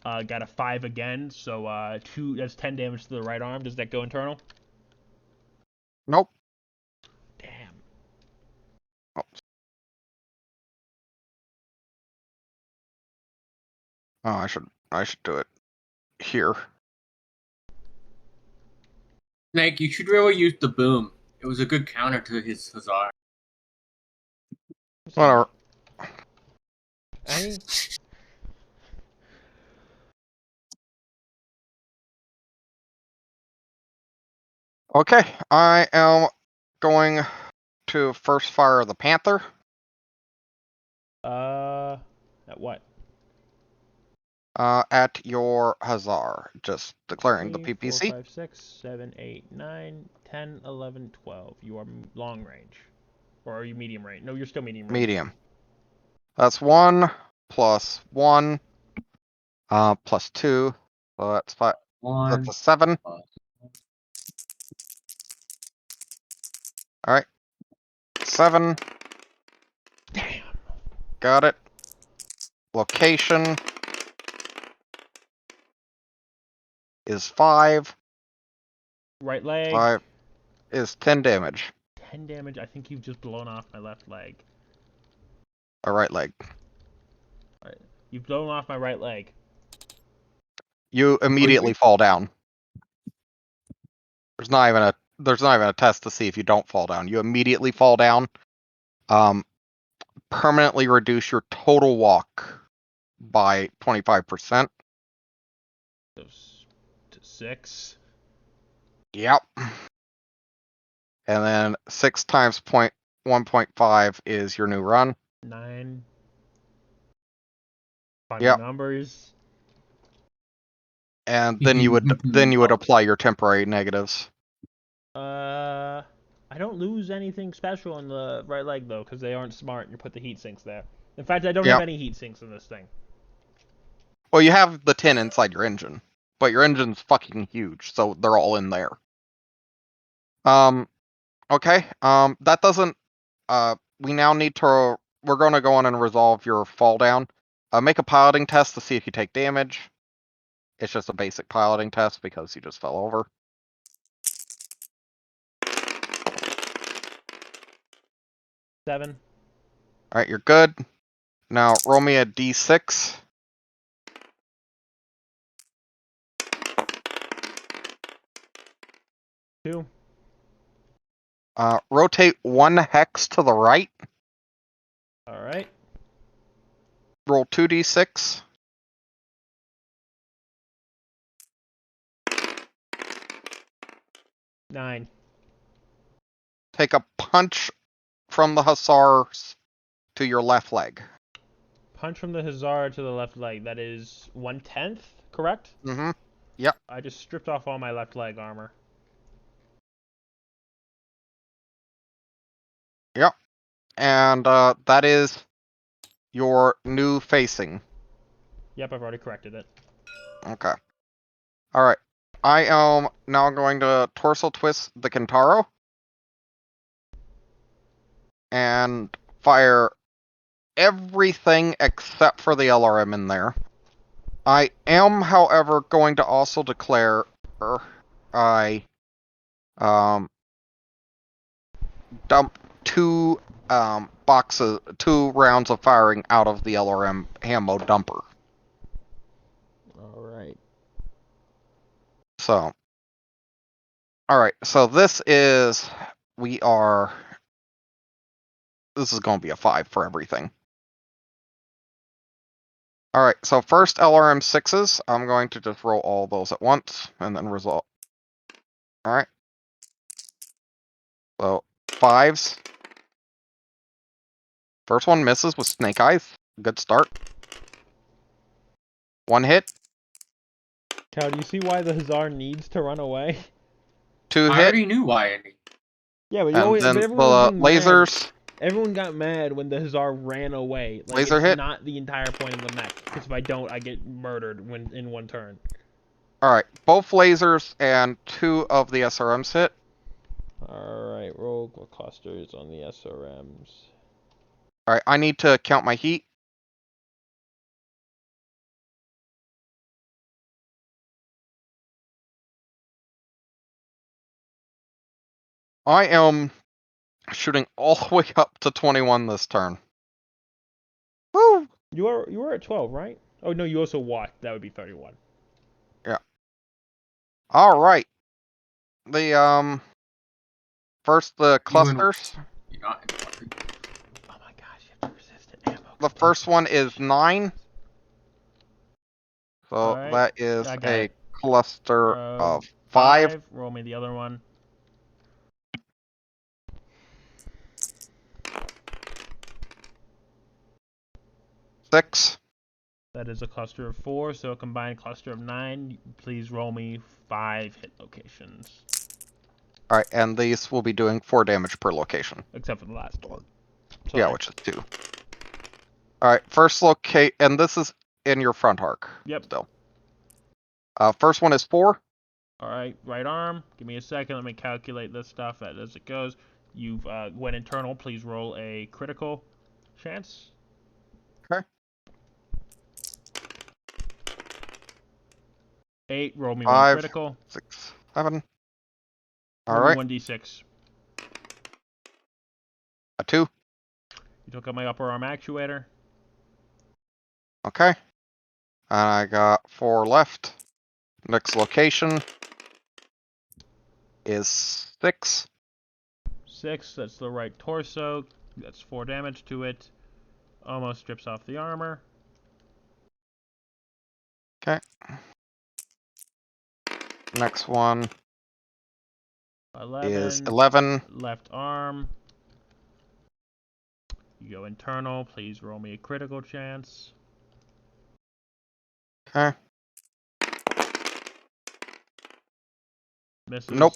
Got a 5 again, so 2. That's 10 damage to the right arm. Does that go internal?
Nope.
Damn.
Oh, I should do it here.
Snake, you should really use the boom. It was a good counter to his Hussar.
Whatever. Okay, I am going to first fire the Panther.
At what?
At your Hussar. Just declaring the
3, 4,
PPC.
5, 6, 7, 8, 9, 10, 11, 12. You are long range. Or are you medium range? No, you're still medium range.
Medium. That's 1 plus 1 plus 2. So that's 5.
1.
That's a 7. Alright. 7.
Damn.
Got it. Location is 5.
Right leg.
5 is 10 damage.
10 damage. I think you've just blown off my left leg.
A right leg.
Alright. You've blown off my right leg.
You immediately fall down. There's not even a test to see if you don't fall down. You immediately fall down. Permanently reduce your total walk by 25%.
To 6.
Yep. And then 6 times 1.5 is your new run.
9. Find
Yep.
the numbers.
And then you would apply your temporary negatives.
I don't lose anything special on the right leg though, because they aren't smart and you put the heat sinks there. In fact, I don't have any heat sinks in this thing.
Well, you have the 10 inside your engine, but your engine's fucking huge, so they're all in there. Okay. That doesn't. We now need to. We're going to go on and resolve your fall down. Make a piloting test to see if you take damage. It's just a basic piloting test because you just fell over.
Seven.
All right, you're good. Now roll me a d6.
Two.
Rotate 1 hex to the right.
All right.
Roll 2d6.
Nine.
Take a punch from the hussars to your left leg.
Punch from the Hussar to the left leg. That is 1/10, correct?
Mm-hmm. Yep.
I just stripped off all my left leg armor.
Yep. And that is your new facing.
Yep, I've already corrected it.
Okay. Alright. I am now going to torso twist the Kintaro. And fire everything except for the LRM in there. I am, however, going to also declare I dump 2 rounds of firing out of the LRM ammo dumper.
Alright.
So, alright, so this is going to be a 5 for everything. Alright, so first LRM 6s, I'm going to just roll all those at once, and then resolve. Alright. So, 5s. First one misses with Snake Eyes. Good start. 1 hit.
Cal, do you see why the Hussar needs to run away?
2
I
hit.
already knew why.
Yeah, but
And then the lasers.
Everyone got mad when the Hussar ran away. Like,
Laser
it's
hit.
not the entire point of the mech. Because if I don't, I get murdered in one turn.
Alright, both lasers and 2 of the SRMs hit.
Alright, roll clusters on the SRMs.
Alright, I need to count my heat. I am shooting all the way up to 21 this turn. Woo!
You were at 12, right? Oh no, you also walked. That would be 31.
Yeah. Alright. The first the clusters.
Oh my gosh, you have to resist it. Ammo.
The first one is 9. So
right,
that is a
it.
cluster of 5.
Roll me the other one.
6.
That is a cluster of 4, so a combined cluster of 9. Please roll me 5 hit locations.
Alright, and these will be doing 4 damage per location.
Except for the last one.
Sorry. Yeah, which is 2. Alright, first locate, and this is in your front arc.
Yep.
Still. First one is 4.
Alright, right arm. Give me a second. Let me calculate this stuff as it goes. You've went internal. Please roll a critical chance.
Okay.
8. Roll me
5,
1 critical.
6, 7.
Roll
Alright.
me 1d6.
A 2.
You took out my upper arm actuator.
Okay. And I got 4 left. Next location is 6.
6. That's the right torso. That's 4 damage to it. Almost strips off the armor.
Okay. Next one
11.
is 11.
Left arm. You go internal. Please roll me a critical chance.
Okay.
Misses.
Nope.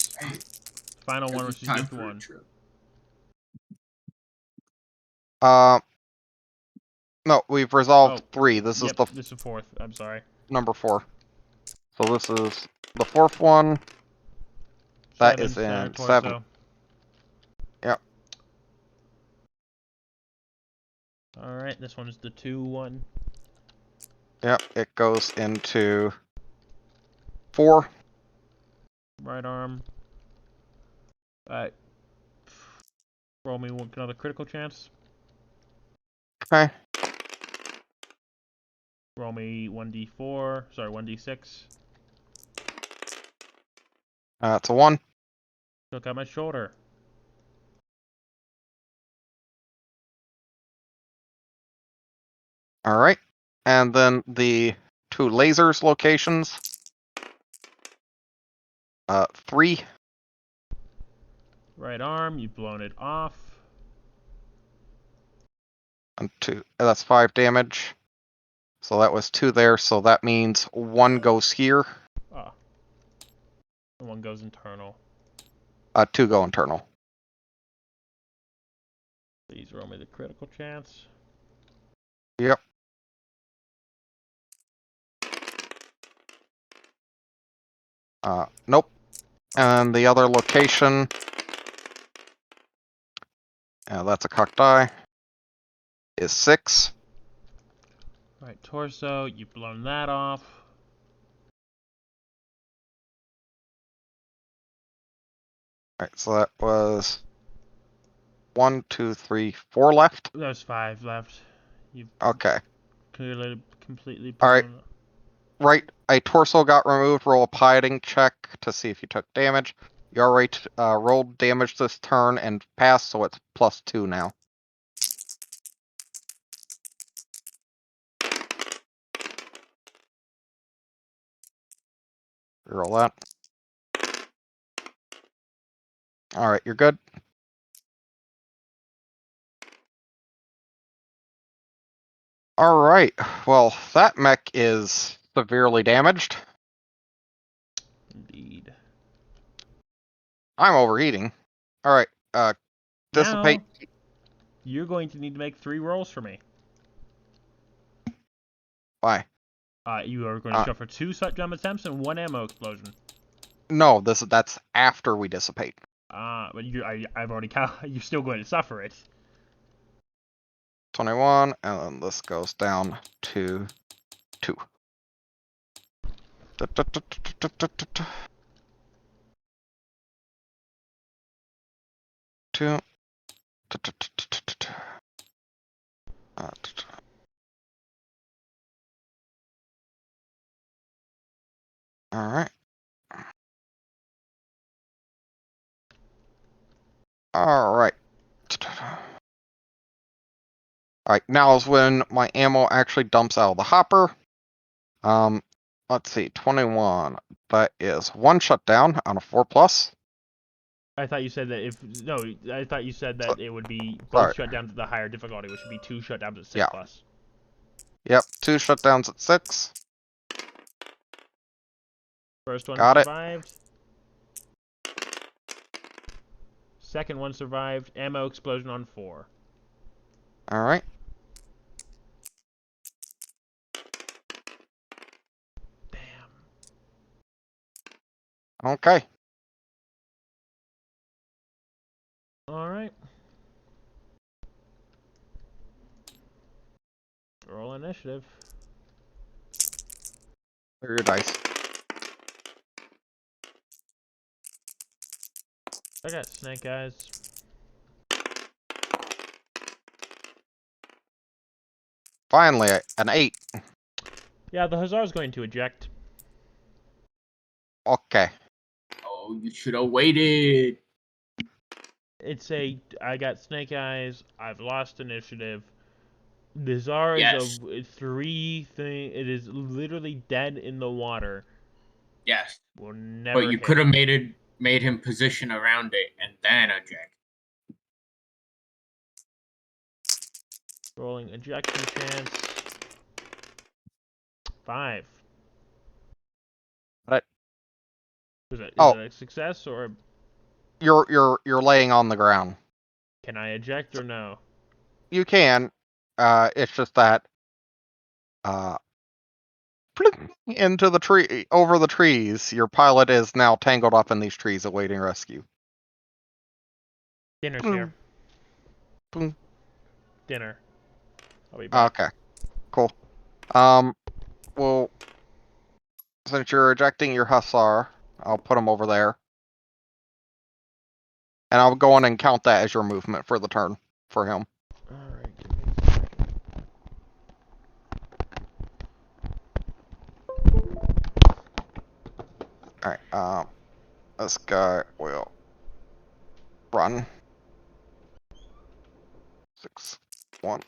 Final one, which is just 1.
No, we've resolved 3. This is the
this is 4th. I'm sorry.
number 4. So this is the 4th one. That is in 7. Yep.
Alright, this one is the 2 one.
Yep, it goes into 4.
Right arm. Alright. Roll me another critical chance.
Okay.
Roll me 1d4. Sorry, 1d6.
That's a 1.
Took out my shoulder.
Alright. And then the 2 lasers locations. 3.
Right arm, you've blown it off.
And 2. That's 5 damage. So that was 2 there, so that means 1 goes here.
Ah. And 1 goes internal.
2 go internal.
Please roll me the critical chance.
Yep. Nope. And the other location, that's a cocked die, is 6.
Right torso, you've blown that off.
Alright, so that was 1, 2, 3, 4 left.
There's 5 left. You've
Okay.
clearly completely
Alright.
blown.
Right, a torso got removed. Roll a piloting check to see if you took damage. You already rolled damage this turn and passed, so it's +2 now. Roll that. Alright, you're good. Alright, well, that mech is severely damaged.
Indeed.
I'm overheating. Alright, Dissipate.
Now, you're going to need to make 3 rolls for me.
Why?
You are going to suffer 2 jump attempts and 1 ammo explosion.
No, that's after we dissipate.
But I've already you're still going to suffer it.
21, and then this goes down to 2. Two. Alright. Alright. Alright, now is when my ammo actually dumps out of the hopper. Let's see, 21. That is 1 shutdown on a 4+.
I thought you said that I thought you said that it would be both
Sorry.
shut down to the higher difficulty, which would be 2 shutdowns at 6+.
Yeah. Yep, 2 shutdowns at 6.
First one
Got it.
survived. Second one survived. Ammo explosion on 4.
Alright.
Damn.
Okay.
Alright. Roll initiative.
There are your dice.
I got snake eyes.
Finally, an 8.
Yeah, the Hussar's going to eject.
Okay.
Oh, you should have waited.
I got snake eyes. I've lost initiative. The Hussar
Yes.
is a 3 thing. It is literally dead in the water.
Yes.
Will
But
never
you
hit.
could have made him position around it and then eject.
Rolling ejection chance. 5.
But
Is it
Oh.
a success or
you're laying on the ground.
can I eject or no?
You can. It's just that into the tree, over the trees. Your pilot is now tangled up in these trees awaiting rescue.
Dinner's
Boom.
here.
Boom.
Dinner. I'll be back.
Okay, cool. Well, since you're ejecting your Hussar, I'll put him over there. And I'll go on and count that as your movement for the turn for him.
Alright, give me a second.
Alright, this guy will run. 6, 1,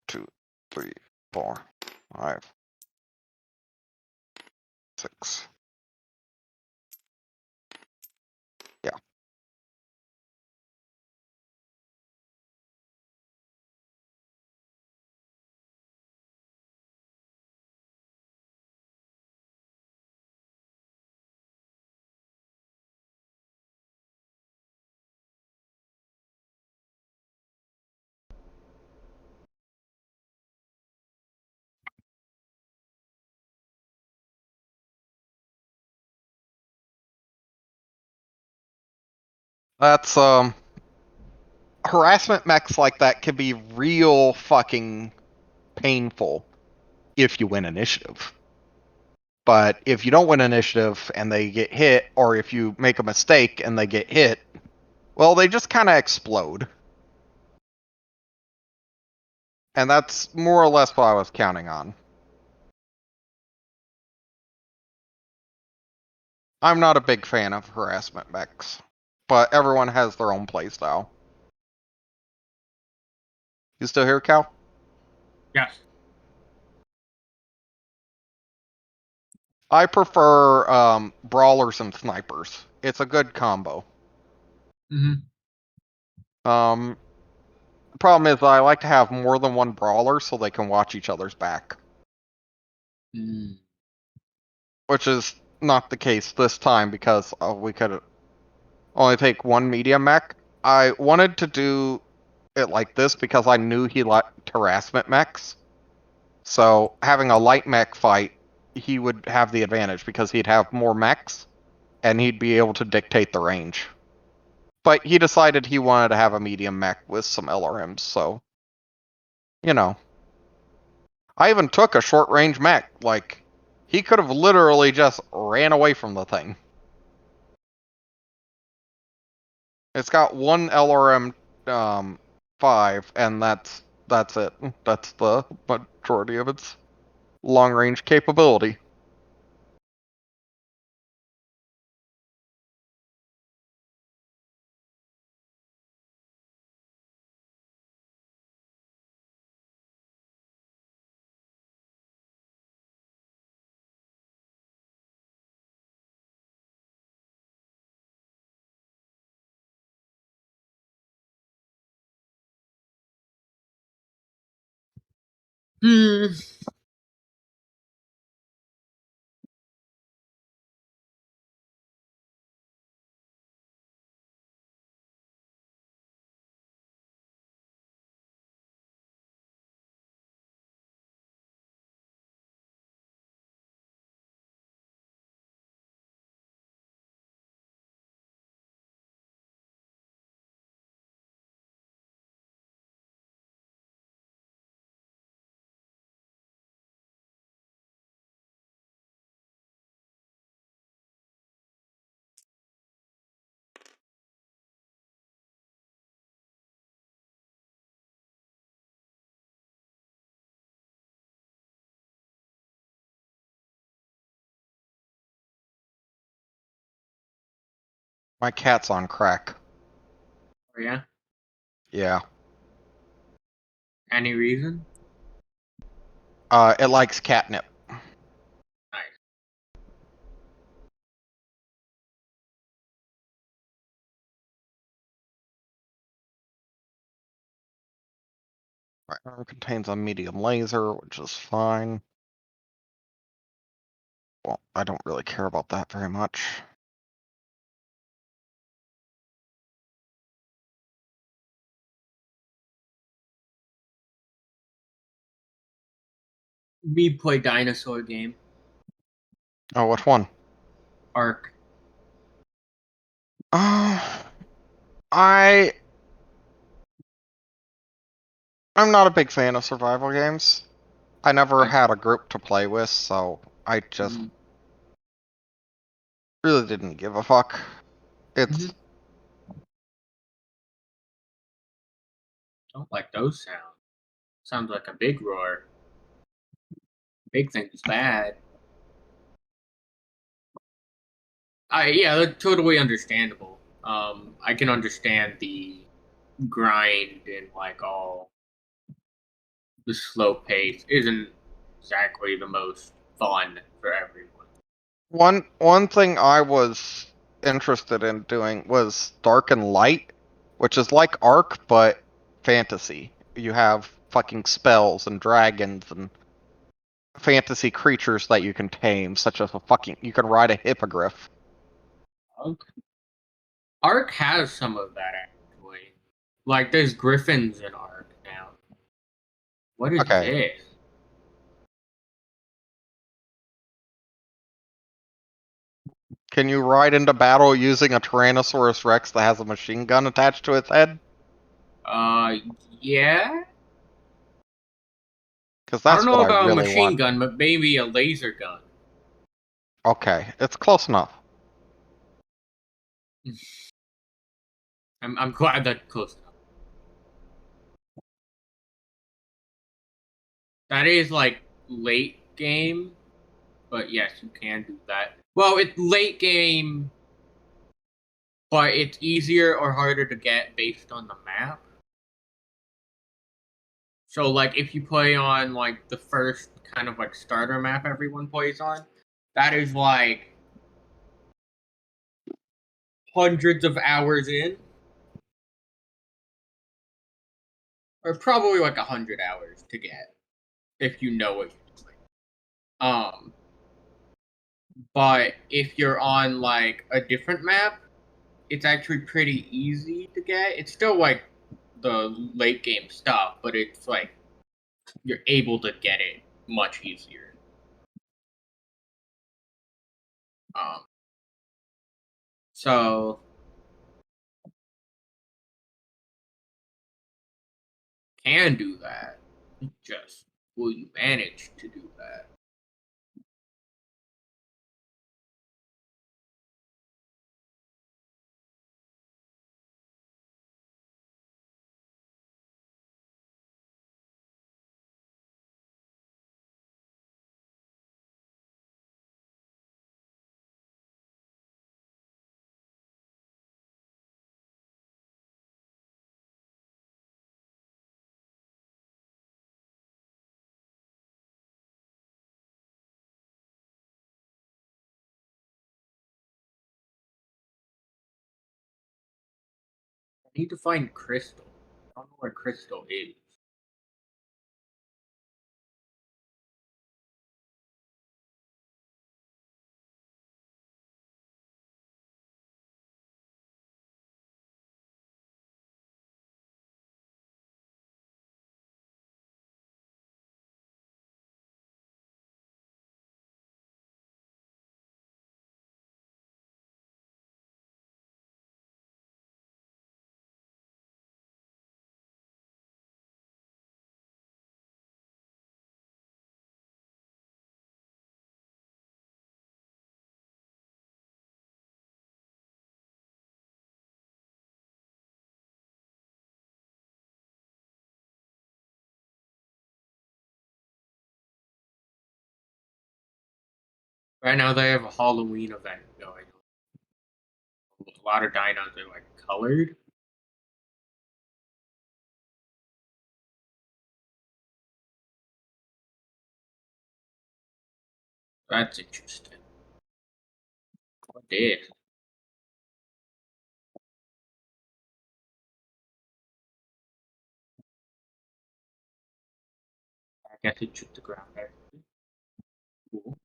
2, 3, 4, 5, 6. Yeah. That's harassment mechs like that can be real fucking painful if you win initiative. But if you don't win initiative and they get hit, or if you make a mistake and they get hit, well, they just kind of explode. And that's more or less what I was counting on. I'm not a big fan of harassment mechs, but everyone has their own playstyle. You still here, Cal?
Yes.
I prefer brawlers and snipers. It's a good combo.
Mm-hmm.
The problem is I like to have more than one brawler so they can watch each other's back.
Mm.
Which is not the case this time because we could only take one medium mech. I wanted to do it like this because I knew he liked harassment mechs. So having a light mech fight, he would have the advantage because he'd have more mechs and he'd be able to dictate the range. But he decided he wanted to have a medium mech with some LRMs, so you know. I even took a short range mech. Like, he could have literally just ran away from the thing. It's got one LRM 5, and that's it. That's the majority of its long range capability.
Hmm.
My cat's on crack.
Oh, yeah.
Yeah.
Any reason?
It likes catnip.
Nice.
Right. It contains a medium laser, which is fine. Well, I don't really care about that very much.
We play dinosaur game.
Oh, which one?
Ark.
I I'm not a big fan of survival games. I never had a group to play with, so I just really didn't give a fuck. It's
Don't like those sounds. Sounds like a big roar. Big thing's bad. Yeah, that's totally understandable. I can understand the grind and like all the slow pace isn't exactly the most fun for everyone.
one thing I was interested in doing was Dark and Light, which is like Ark but fantasy. You have fucking spells and dragons and fantasy creatures that you can tame, such as you can ride a hippogriff.
Okay. Ark has some of that actually. Like there's griffins in Ark now. What is
Okay.
this?
Can you ride into battle using a Tyrannosaurus Rex that has a machine gun attached to its head?
Uh, yeah.
Because
I don't
that's
know
what I
about a
really
machine
want.
gun, but maybe a laser gun.
Okay, it's close enough.
I'm glad that's close enough. That is like late game, but yes, you can do that. Well, it's late game, but it's easier or harder to get based on the map. So, like, if you play on like the first kind of like starter map everyone plays on, that is like hundreds of hours in, or probably like 100 hours to get if you know what you're doing. Um, but if you're on like a different map, it's actually pretty easy to get. It's still like the late game stuff, but it's like you're able to get it much easier. Um, so can do that. Just will you manage to do that? I need to find Crystal. I don't know where Crystal is. Right now they have a Halloween event going on. A lot of dinos are like colored. That's interesting. What is? I guess it shoot the ground there. Cool.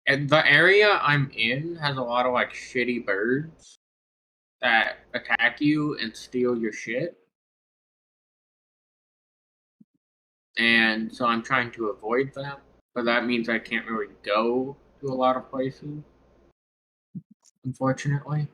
And the area I'm in has a lot of like shitty birds that attack you and steal your shit. And so I'm trying to avoid them. But that means I can't really go to a lot of places, unfortunately.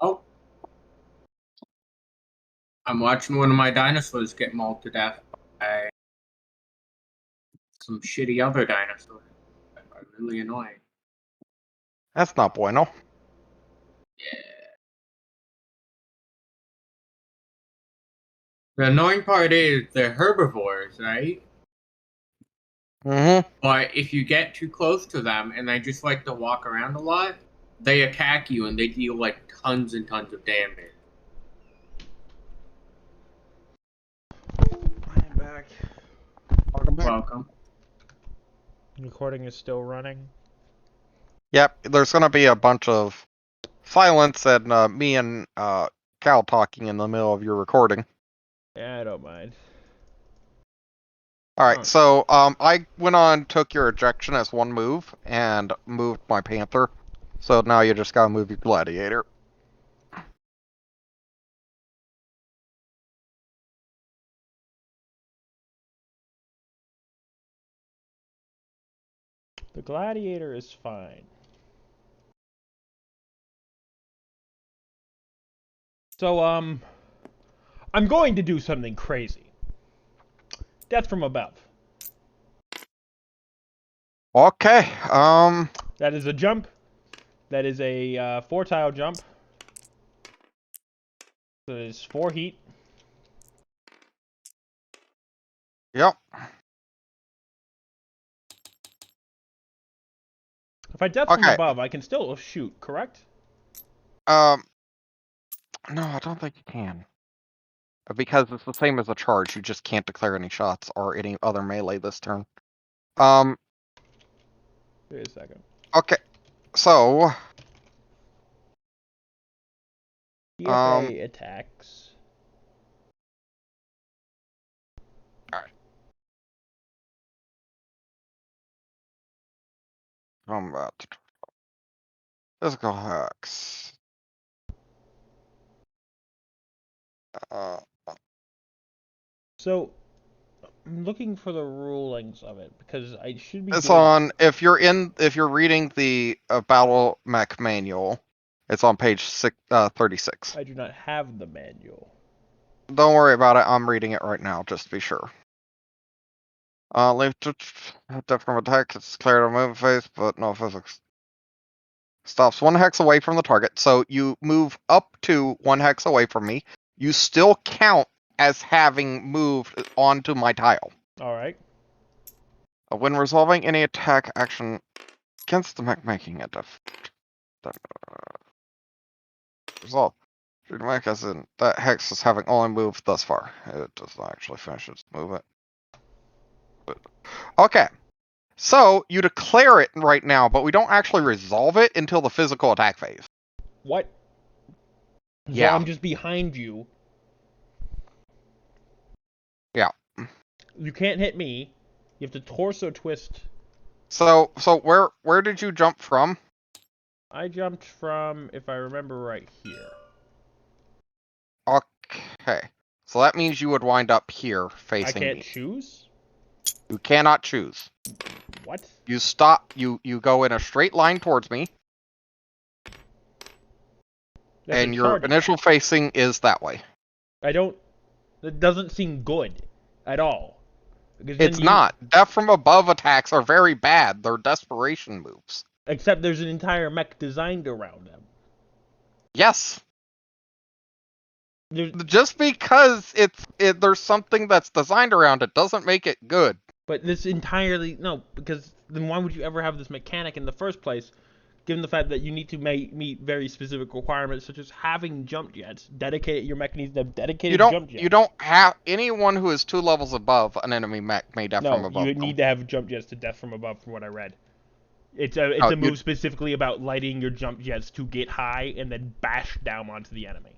Oh, I'm watching one of my dinosaurs get mauled to death by some shitty other dinosaurs. Are really annoying.
That's not bueno.
Yeah. The annoying part is they're herbivores, right?
Mm-hmm.
But if you get too close to them and they just like to walk around a lot, they attack you and they deal like tons and tons of damage.
I am back.
Welcome back.
Welcome.
Recording is still running.
Yep, there's gonna be a bunch of silence and me and Cal talking in the middle of your recording.
Yeah, I don't mind.
Alright, so I went on, took your ejection as one move, and moved my Panther. So now you just gotta move your Gladiator.
The Gladiator is fine. So, I'm going to do something crazy. Death from above.
Okay,
That is a jump. That is a 4-tile jump. So it is 4 heat.
Yep.
If I death from
Okay.
above, I can still shoot, correct?
No, I don't think you can. Because it's the same as a charge, you just can't declare any shots or any other melee this turn.
Wait a second.
Okay, so...
DFA attacks.
Alright. Combat. Physical hacks.
So, I'm looking for the rulings of it because I should be.
It's
doing...
on, if you're reading the Battle Mech manual, it's on page 36.
I do not have the manual.
Don't worry about it, I'm reading it right now, just to be sure. Leave to death from attack, it's clear to move phase, but no physics. Stops 1 hex away from the target, so you move up to 1 hex away from me. You still count as having moved onto my tile.
Alright.
When resolving any attack action against the mech making it resolve. Should mech as in that hex is having only moved thus far. It does not actually finish its movement. Okay. So you declare it right now, but we don't actually resolve it until the physical attack phase.
What?
Yeah.
So I'm just behind you.
Yeah.
You can't hit me. You have to torso twist.
So where did you jump from?
I jumped from, if I remember right, here.
Okay. So that means you would wind up here facing
I can't
me.
choose?
You cannot choose.
What?
You stop, you go in a straight line towards me,
That's
and
a
your
target.
initial facing is that way.
I don't... That doesn't seem good. At all. Because
It's not. Death from above attacks are very bad. They're desperation moves.
Except there's an entire mech designed around them.
Yes.
There's...
Just because there's something that's designed around it doesn't make it good.
But this entirely... No, because then why would you ever have this mechanic in the first place? Given the fact that you need to meet very specific requirements, such as having jump jets. Your mech needs to have dedicated jump jets.
You don't have... Anyone who is 2 levels above an enemy mech may death from above.
No, you need to have jump jets to death from above, from what I read. It's a move specifically about lighting your jump jets to get high and then bash down onto the enemy.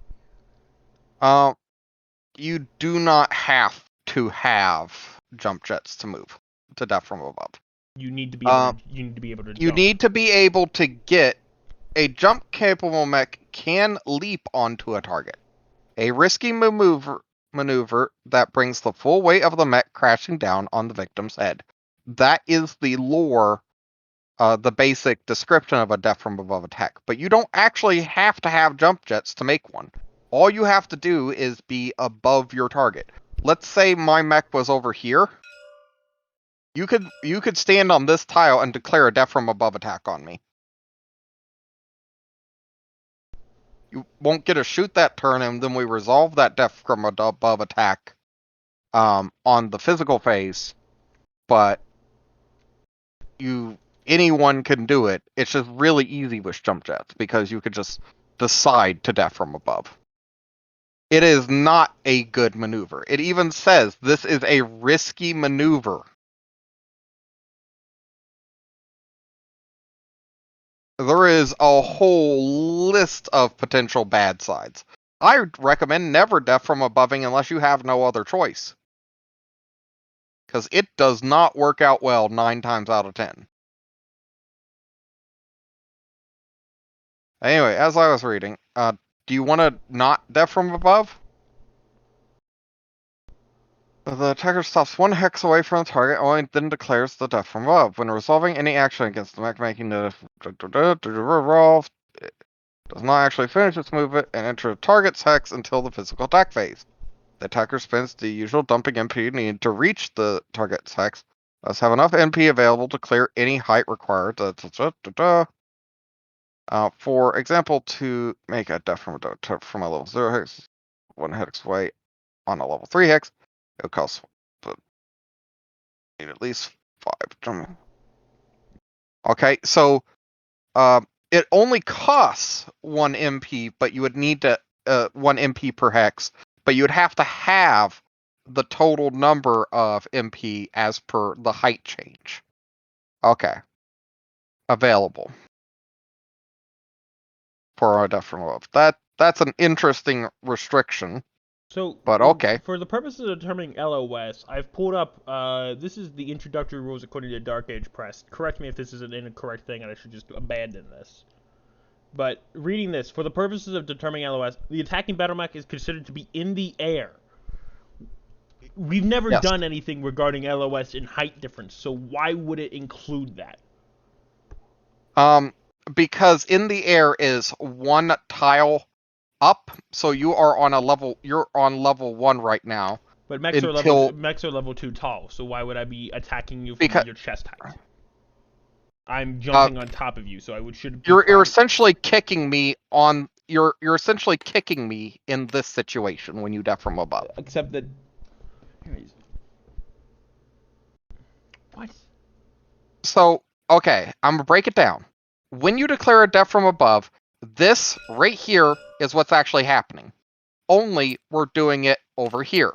You do not have to have jump jets to move to death from above.
You need to be able to, you need to be able to
You
jump.
need to be able to get a jump capable mech can leap onto a target. A risky maneuver that brings the full weight of the mech crashing down on the victim's head. That is the lore, the basic description of a death from above attack. But you don't actually have to have jump jets to make one. All you have to do is be above your target. Let's say my mech was over here. You could stand on this tile and declare a death from above attack on me. You won't get a shoot that turn, and then we resolve that death from above attack on the physical phase. But you anyone can do it. It's just really easy with jump jets because you could just decide to death from above. It is not a good maneuver. It even says this is a risky maneuver. There is a whole list of potential bad sides. I recommend never death from aboving unless you have no other choice. Because it does not work out well 9 times out of 10. Anyway, as I was reading, do you want to not death from above? The attacker stops 1 hex away from the target, only then declares the death from above. When resolving any action against the mech, making the resolve, it does not actually finish its movement and enter the target's hex until the physical attack phase. The attacker spends the usual dumping MP needed to reach the target's hex. Must have enough MP available to clear any height required. For example, to make a death from a level 0 hex, 1 hex away on a level 3 hex, it would cost need at least 5. Okay, so it only costs 1 MP, but you would need to 1 MP per hex, but you would have to have the total number of MP as per the height change. Okay. Available for a death from above. That's an interesting restriction.
So,
but okay.
For the purposes of determining LOS, I've pulled up, this is the introductory rules according to Dark Age Press. Correct me if this is an incorrect thing and I should just abandon this. But reading this, for the purposes of determining LOS, the attacking battle mech is considered to be in the air. We've never done anything regarding LOS in height difference, so why would it include that?
Because in the air is 1 tile up, so you're on level 1 right now.
But mechs are level 2 tall, so why would I be attacking you from your chest height? I'm jumping on top of you, so I should.
You're essentially kicking me on. You're essentially kicking me in this situation when you death from above.
Except that. What?
So okay, I'm gonna break it down. When you declare a death from above, this right here is what's actually happening. Only we're doing it over here.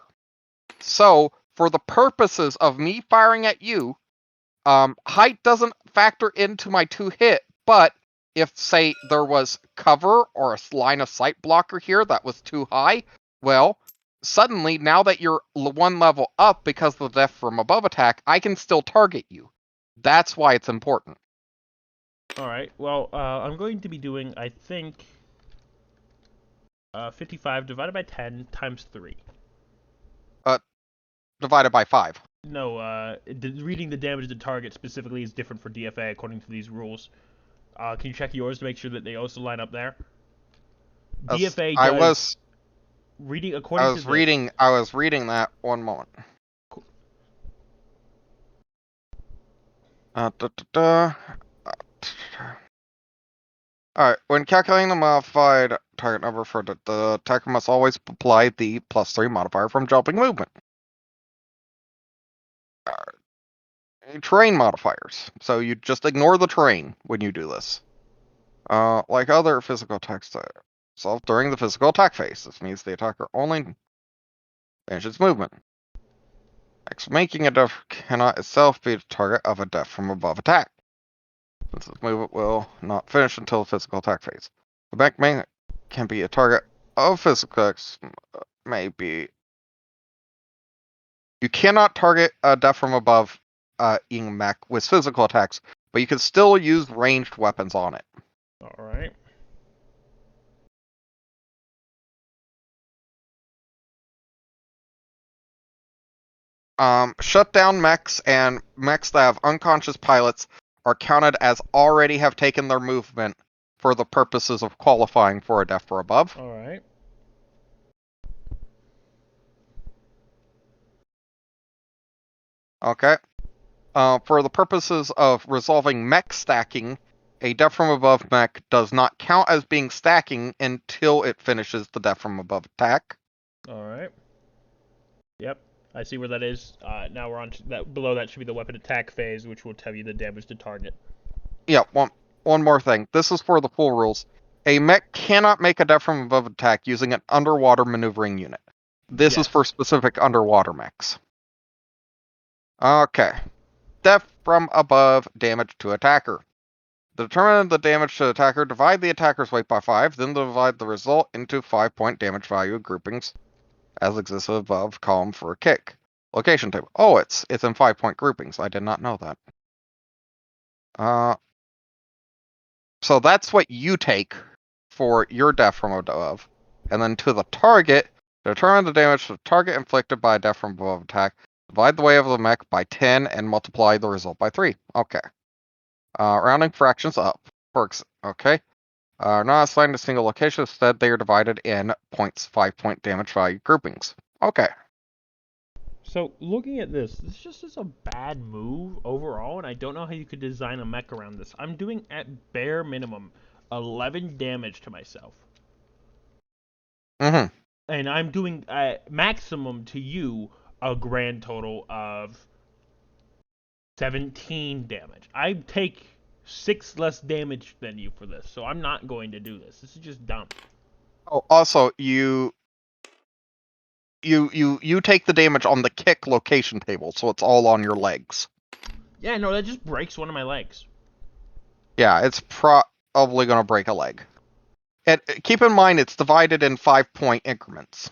So for the purposes of me firing at you, height doesn't factor into my 2 hit, but if, say, there was cover or a line of sight blocker here that was too high, well, suddenly, now that you're 1 level up because of the death from above attack, I can still target you. That's why it's important.
Alright, well, I'm going to be doing, I think, 55 divided by 10 times 3.
Divided by 5.
No, reading the damage to target specifically is different for DFA according to these rules. Can you check yours to make sure that they also line up there? DFA does...
I was
reading according to
this. I was reading that 1 moment. Cool. Alright, when calculating the modified target number for the attacker must always apply the +3 modifier from jumping movement. Terrain modifiers. So you just ignore the terrain when you do this. Like other physical attacks, solved during the physical attack phase. This means the attacker only finishes its movement. Making a death cannot itself be the target of a death from above attack, since this movement will not finish until the physical attack phase. The mech can be a target of physical attacks, maybe. You cannot target a death from above mech with physical attacks, but you can still use ranged weapons on it.
Alright.
Shutdown mechs and mechs that have unconscious pilots are counted as already have taken their movement for the purposes of qualifying for a death from above.
Alright.
Okay. For the purposes of resolving mech stacking, a death from above mech does not count as being stacking until it finishes the death from above attack.
Alright. Yep, I see where that is. Now we're on that. Below that should be the weapon attack phase, which will tell you the damage to target.
Yeah, one more thing. This is for the full rules. A mech cannot make a death from above attack using an underwater maneuvering unit. This is for
Yes.
specific underwater mechs. Okay. Death from above damage to attacker. Determine the damage to attacker, divide the attacker's weight by 5, then divide the result into 5-point damage value groupings as exists above column for a kick. Location table. Oh, it's in 5-point groupings. I did not know that. So that's what you take for your death from above. And then to the target, determine the damage to the target inflicted by a death from above attack. Divide the weight of the mech by 10 and multiply the result by 3. Okay. Rounding fractions up. Okay. Not assigned to single location. Instead, they are divided in 5-point damage value groupings. Okay.
So looking at this just is a bad move overall, and I don't know how you could design a mech around this. I'm doing at bare minimum 11 damage to myself,
Mm-hmm.
and I'm doing at maximum to you a grand total of 17 damage. I take 6 less damage than you for this, so I'm not going to do this. This is just dumb.
Oh, also, you take the damage on the kick location table, so it's all on your legs.
Yeah, no, that just breaks one of my legs.
Yeah, it's probably going to break a leg. And keep in mind, it's divided in 5-point increments.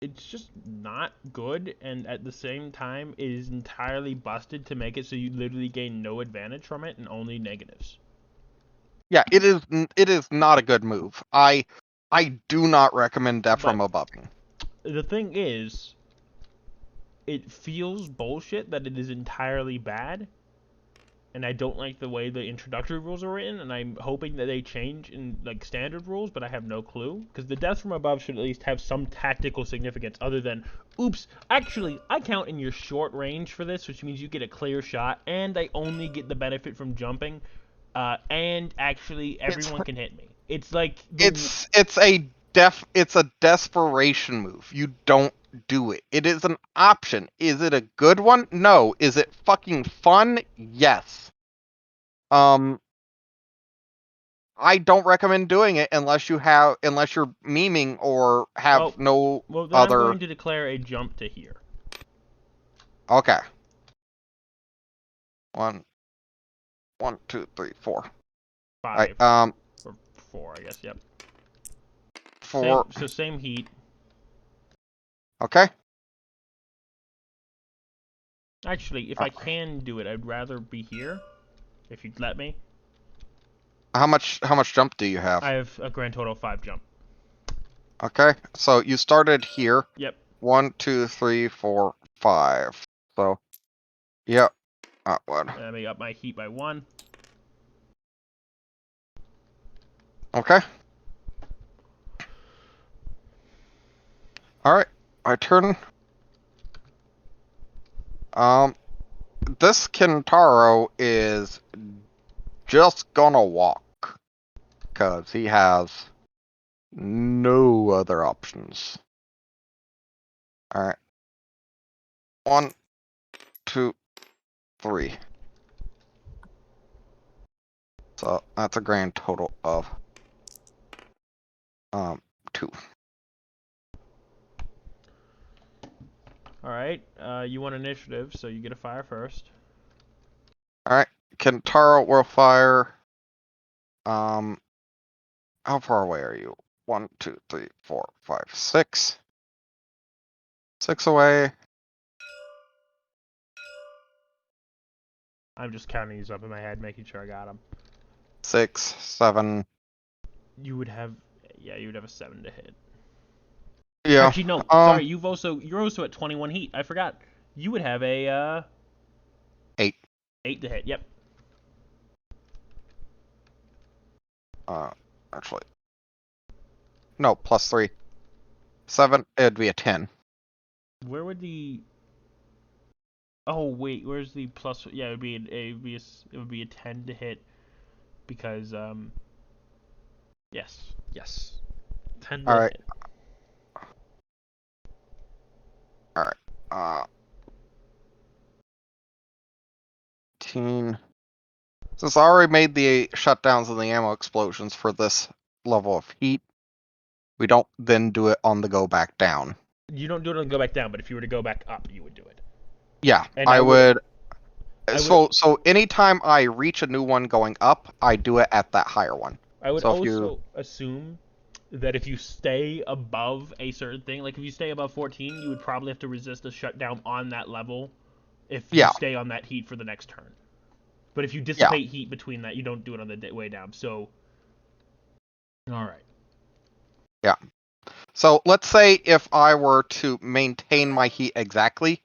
It's just not good, and at the same time, it is entirely busted to make it so you literally gain no advantage from it and only negatives.
Yeah, it is not a good move. I do not recommend death from
But
abubbing.
the thing is, it feels bullshit that it is entirely bad, and I don't like the way the introductory rules are written, and I'm hoping that they change in like standard rules, but I have no clue because the death from above should at least have some tactical significance other than, oops, actually I count in your short range for this, which means you get a clear shot, and I only get the benefit from jumping, and actually everyone can hit me. It's like
It's a desperation move. You don't do it. It is an option. Is it a good one? No. Is it fucking fun? Yes. I don't recommend doing it unless you're memeing or have no
well then I'm
other.
going to declare a jump to here.
Okay. 1, 1, 2, 3, 4.
5
Alright,
or 4, I guess. Yep.
4.
Same heat.
Okay.
Actually, if I can do it, I'd rather be here. If you'd let me.
How much jump do you have?
I have a grand total of 5 jump.
Okay. So you started here.
Yep.
1, 2, 3, 4, 5. So, yep. That one.
Let me up my heat by 1.
Okay. Alright. My turn. This Kintaro is just gonna walk. Because he has no other options. Alright. 1, 2, 3. So that's a grand total of 2.
Alright. You want initiative, so you get a fire first.
Alright. Kentaro will fire. How far away are you? 1, 2, 3, 4, 5, 6. 6 away.
I'm just counting these up in my head, making sure I got them.
6, 7.
You would have, yeah, you would have a 7 to hit.
Yeah.
Actually, no. Sorry, you're also at 21 heat. I forgot. You would have a
8.
8 to hit. Yep.
Actually. No, plus 3. 7. It'd be a 10.
Where would the? Oh wait, where's the plus? Yeah, it would be a 10 to hit because yes, 10 to
Alright.
hit.
Alright. 18. Since I already made the shutdowns and the ammo explosions for this level of heat, we don't then do it on the go back down.
You don't do it on go back down, but if you were to go back up, you would do it.
Yeah,
And
I would.
I
So anytime I reach a new one going up, I do it at that higher one.
I would
So if
also assume that if you stay above a certain thing, like if you stay above 14, you would probably have to resist a shutdown on that level if you
Yeah.
stay on that heat for the next turn. But if you
Yeah.
dissipate heat between that, you don't do it on the way down. So, all right.
Yeah. So let's say if I were to maintain my heat exactly,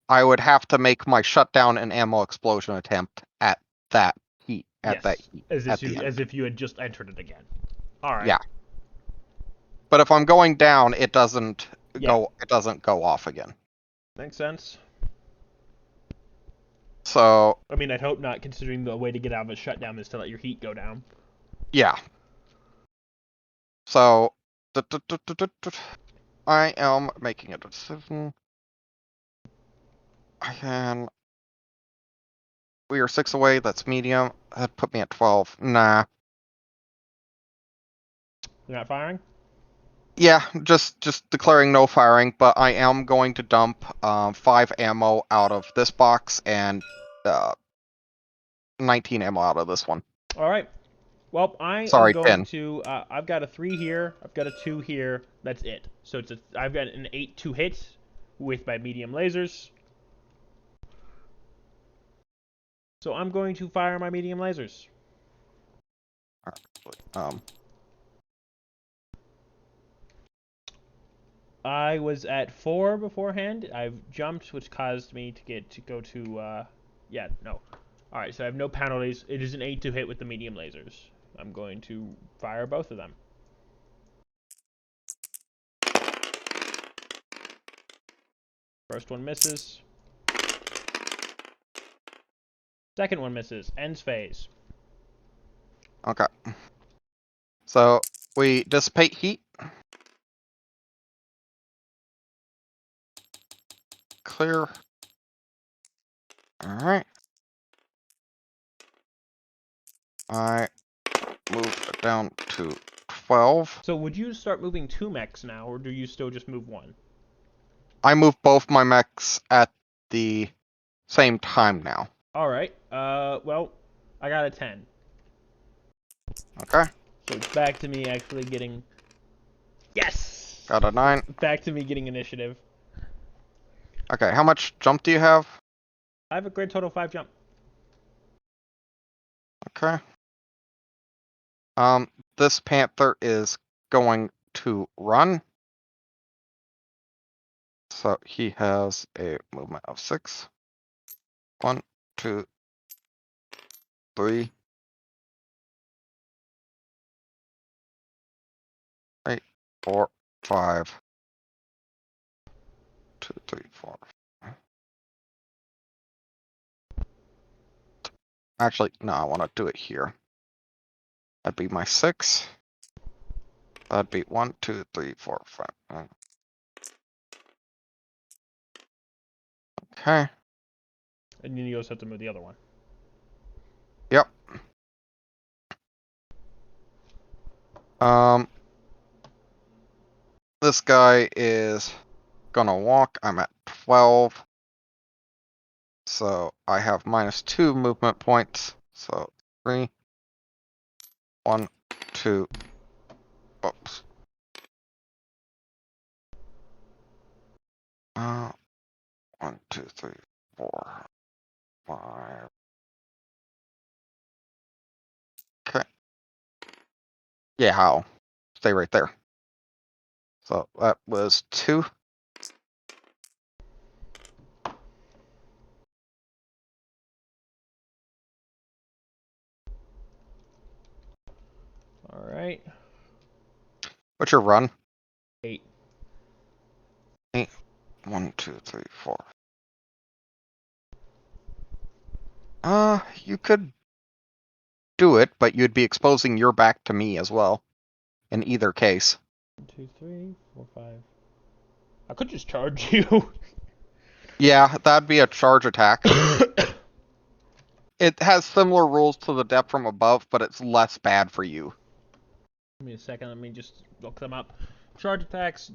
I would have to make my shutdown and ammo explosion attempt at that heat. At that heat.
As
at
if
the
you,
end.
as if you had just entered it again. All right.
Yeah. But if I'm going down, it doesn't
Yeah.
go. It doesn't go off again.
Makes sense.
So
I mean, I'd hope not, considering the way to get out of a shutdown is to let your heat go down.
yeah. So I am making a decision. I can. We are 6 away. That's medium. That put me at 12. Nah.
You're not firing?
Yeah, just declaring no firing, but I am going to dump 5 ammo out of this box and 19 ammo out of this one.
All right. Well, I
Sorry,
am going
10.
to. I've got a 3 here. I've got a 2 here. That's it. So I've got an 8 to hit with my medium lasers. So I'm going to fire my medium lasers. I was at 4 beforehand. I've jumped, which caused me to go to. Yeah, no. All right, so I have no penalties. It is an 8 to hit with the medium lasers. I'm going to fire both of them. First one misses. Second one misses. Ends phase.
Okay. So we dissipate heat. Clear. Alright. I move it down to 12.
So would you start moving 2 mechs now, or do you still just move 1?
I move both my mechs at the same time now.
Alright. Well, I got a 10.
Okay.
So it's back to me actually getting... Yes!
Got a 9.
Back to me getting initiative.
Okay, how much jump do you have?
I have a grand total of 5 jump.
Okay. This panther is going to run. So he has a movement of 6. 1, 2, 3, 8, 4, 5. 2, 3, 4. Actually, no, I want to do it here. That'd be my 6. That'd be 1, 2, 3, 4, 5. Okay.
And then you also have to move the other one.
Yep. This guy is gonna walk. I'm at 12. So I have -2 movement points. So 3, 1, 2. Oops. 1, 2, 3, 4, 5. Okay. Yeah, how? Stay right there. So that was 2.
Alright.
What's your run?
8.
8. 1, 2, 3, 4. You could do it, but you'd be exposing your back to me as well. In either case.
1, 2, 3, 4, 5. I could just charge you.
Yeah, that'd be a charge attack. It has similar rules to the Death from Above, but it's less bad for you.
Give me a second. Let me just look them up. Charge attacks,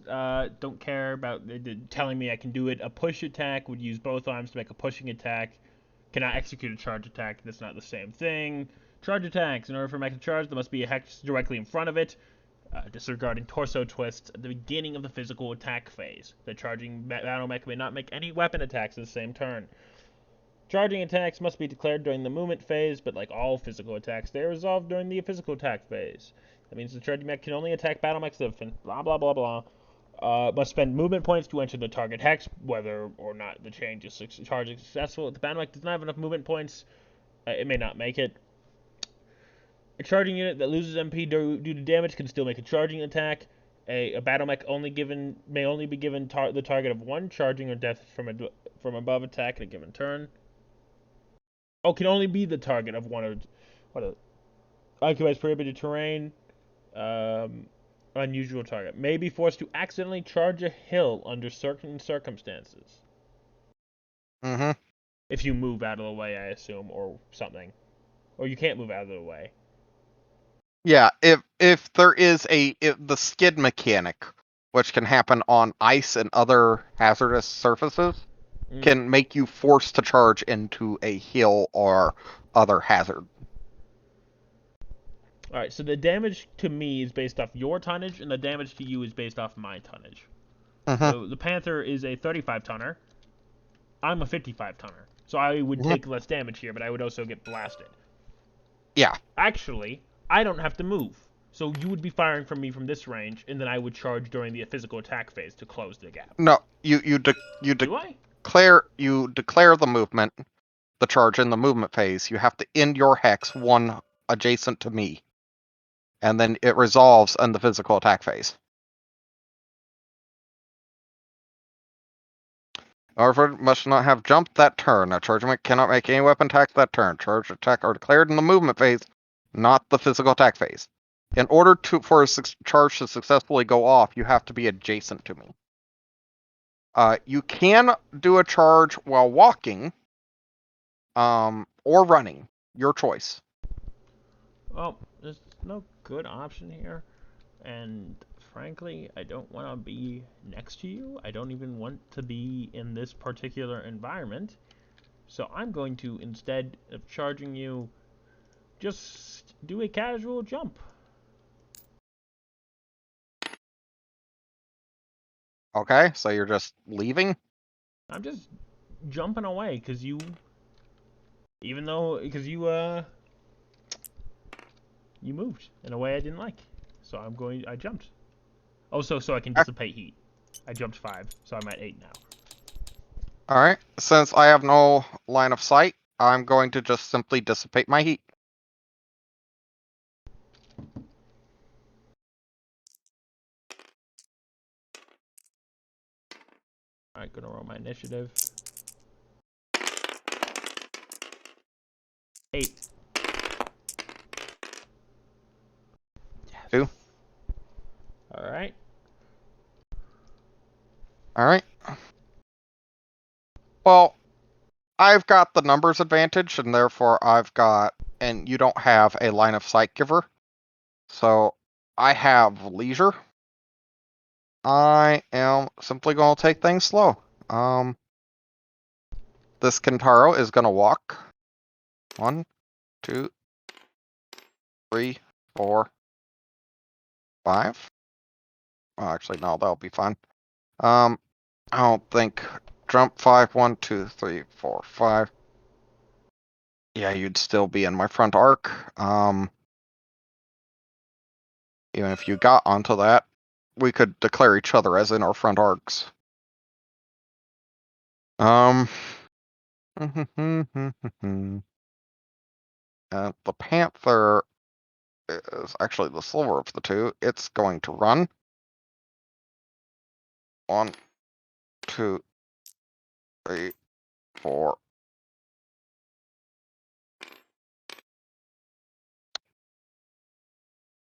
don't care about telling me I can do it. A push attack would use both arms to make a pushing attack. Cannot execute a charge attack. That's not the same thing. Charge attacks. In order for a mech to charge, there must be a hex directly in front of it. Disregarding torso twists at the beginning of the physical attack phase. The charging battle mech may not make any weapon attacks in the same turn. Charging attacks must be declared during the movement phase, but like all physical attacks, they are resolved during the physical attack phase. That means the charging mech can only attack battle mechs that have blah blah blah blah. Must spend movement points to enter the target hex, whether or not the charge is successful. If the battle mech does not have enough movement points, it may not make it. A charging unit that loses MP due to damage can still make a charging attack. A battle mech may only be given the target of one charging or death from above attack in a given turn. Oh, can only be the target of one or occupies prohibited terrain. Unusual target. May be forced to accidentally charge a hill under certain circumstances.
Mm-hmm.
If you move out of the way, I assume, or something. Or you can't move out of the way.
Yeah, if there is the skid mechanic, which can happen on ice and other hazardous surfaces, can make you forced to charge into a hill or other hazard.
Alright, so the damage to me is based off your tonnage, and the damage to you is based off my tonnage.
Mm-hmm.
So the Panther is a 35 tonner. I'm a 55 tonner. So I would take less damage here, but I would also get blasted.
Yeah.
Actually, I don't have to move. So you would be firing from me from this range, and then I would charge during the physical attack phase to close the gap.
No, you
Do I?
declare the movement, the charge in the movement phase. You have to end your hex one adjacent to me, and then it resolves in the physical attack phase. However, must not have jumped that turn. A charge mech cannot make any weapon attack that turn. Charge attack are declared in the movement phase, not the physical attack phase. In order for a charge to successfully go off, you have to be adjacent to me. You can do a charge while walking, or running. Your choice.
Well, there's no good option here. And frankly, I don't want to be next to you. I don't even want to be in this particular environment. So I'm going to, instead of charging you, just do a casual jump.
Okay, so you're just leaving?
I'm just jumping away because you moved in a way I didn't like. So I jumped. Also, so I can dissipate heat. I jumped 5, so I'm at 8 now.
Alright, since I have no line of sight, I'm going to just simply dissipate my heat.
Alright, gonna roll my initiative. 8.
Yes. 2.
Alright.
Alright. Well, I've got the numbers advantage, and therefore and you don't have a line of sight giver. So, I have leisure. I am simply going to take things slow. This Kintaro is going to walk. 1, 2, 3, 4, 5. Oh, actually, no, that'll be fine. I don't think jump 5, 1, 2, 3, 4, 5. Yeah, you'd still be in my front arc. Even if you got onto that, we could declare each other as in our front arcs. The Panther is actually the slower of the two. It's going to run. 1, 2, 3, 4.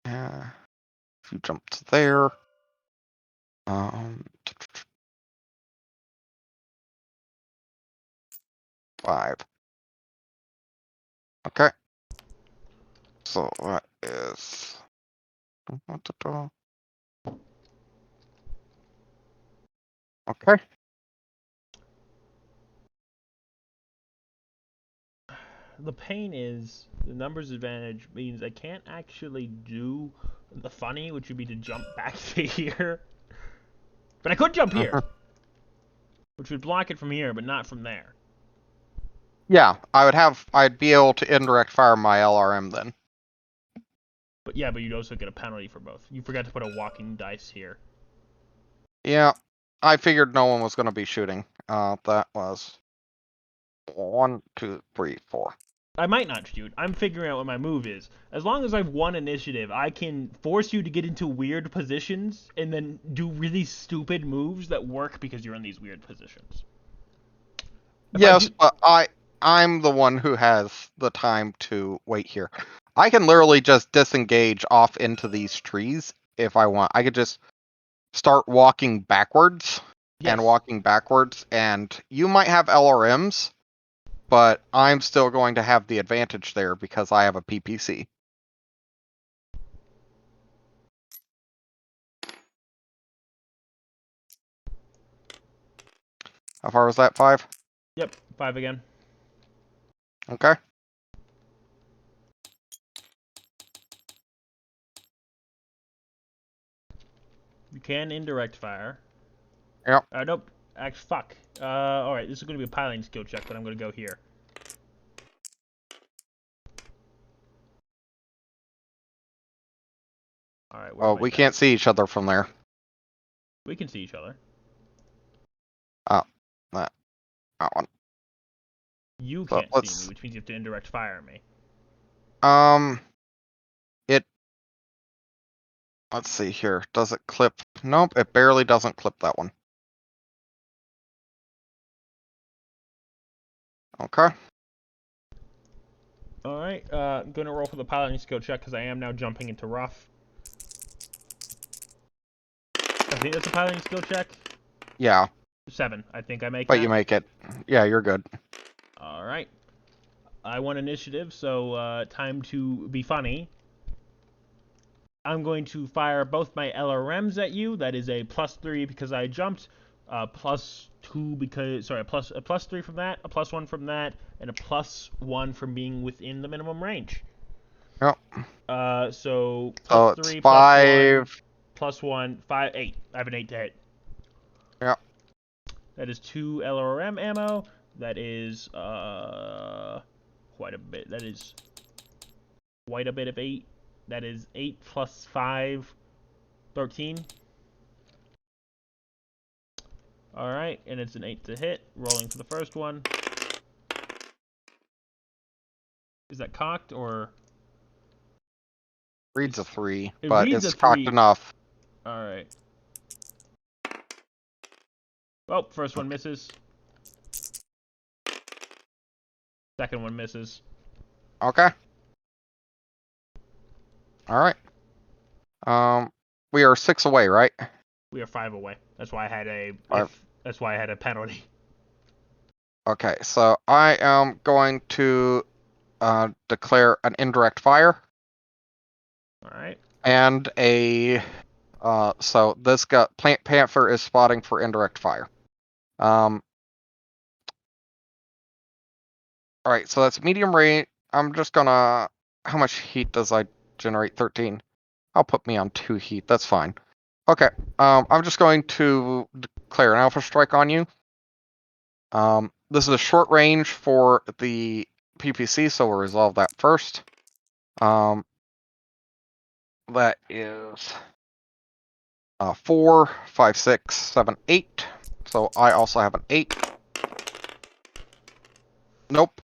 If you jump to there. 5. Okay. So that is. Okay.
The pain is the numbers advantage means I can't actually do the funny, which would be to jump back to here. But I could jump here, which would block it from here, but not from there.
Yeah, I'd be able to indirect fire my LRM then.
But yeah, but you'd also get a penalty for both. You forgot to put a walking dice here.
Yeah, I figured no one was going to be shooting. That was 1, 2, 3, 4.
I might not shoot. I'm figuring out what my move is. As long as I've won initiative, I can force you to get into weird positions and then do really stupid moves that work because you're in these weird positions.
Yes, but I'm the one who has the time to wait here. I can literally just disengage off into these trees if I want. I could just start walking backwards and walking backwards, and you might have LRMs, but I'm still going to have the advantage there because I have a PPC. How far was that? 5?
Yep, 5 again.
Okay.
You can indirect fire.
Yep.
Nope. Fuck. Alright, this is going to be a piloting skill check, but I'm going to go here. Alright,
Oh, we can't see each other from there.
We can see each other.
Oh, that one.
You
So
can't see me, which means you have to indirect fire me.
Let's see here. Does it clip? Nope, it barely doesn't clip that one. Okay.
Alright, I'm going to roll for the piloting skill check because I am now jumping into rough. I think that's a piloting skill check.
Yeah.
7. I think I make
But
that.
you make it. Yeah, you're good.
Alright. I won initiative, so time to be funny. I'm going to fire both my LRMs at you. That is a +3 because I jumped, +2 because a +3 from that, a +1 from that, and a +1 from being within the minimum range.
Yep.
So
So
+3,
it's 5.
+1, 5, 8. I have an 8 to hit.
Yep.
That is 2 LRM ammo. That is quite a bit. That is quite a bit of 8. That is 8 plus 5, 13. Alright, and it's an 8 to hit. Rolling for the first one. Is that cocked or?
Reads a 3,
It
but
reads a
it's cocked
3.
enough.
Alright. Oh, first one misses. Second one misses.
Okay. Alright. We are 6 away, right?
We are 5 away. That's why I had a
5.
that's why I had a penalty.
Okay, so I am going to declare an indirect fire.
Alright.
And so this Plant Panther is spotting for indirect fire. Alright, so that's medium range. I'm just gonna, how much heat does I generate? 13. I'll put me on 2 heat, that's fine. Okay, I'm just going to declare an alpha strike on you. This is a short range for the PPC, so we'll resolve that first. That is 4, 5, 6, 7, 8. So I also have an 8. Nope.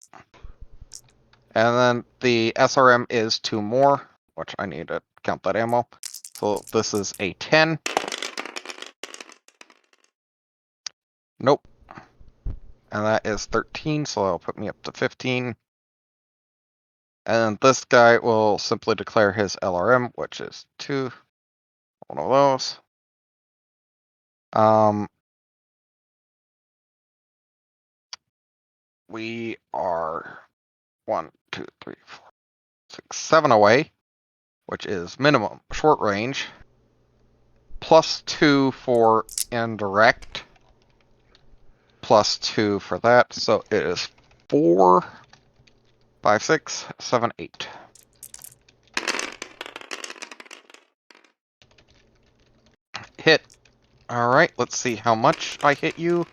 And then the SRM is 2 more, which I need to count that ammo. So this is a 10. Nope. And that is 13, so that'll put me up to 15. And this guy will simply declare his LRM, which is 2. One of those. We are 1, 2, 3, 4, 6, 7 away, which is minimum short range. +2 for indirect. +2 for that, so it is 4, 5, 6, 7, 8. Hit. Alright, let's see how much I hit you.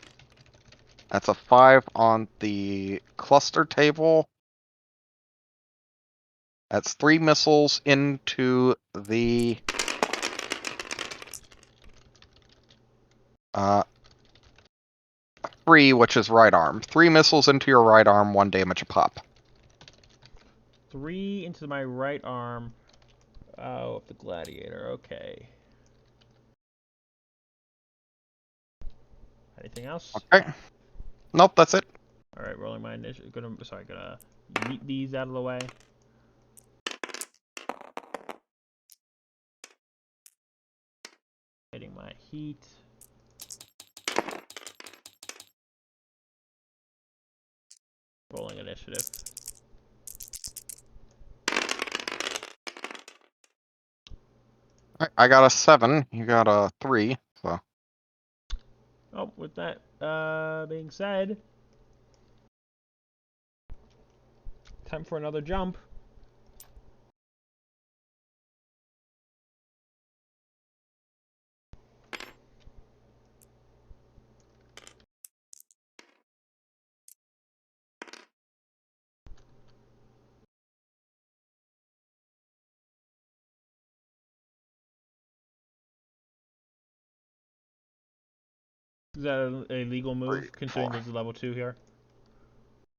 That's a 5 on the cluster table. That's 3 missiles into the 3, which is right arm. 3 missiles into your right arm, 1 damage a pop.
3 into my right arm. Oh, the gladiator. Okay. Anything else?
Okay. Nope, that's it.
All right, rolling my initiative. Gonna yeet these out of the way. Hitting my heat. Rolling initiative.
I got a 7. You got a 3. So.
Oh, with that being said, time for another jump. Is that a legal move,
3,
considering
4.
there's a level 2 here?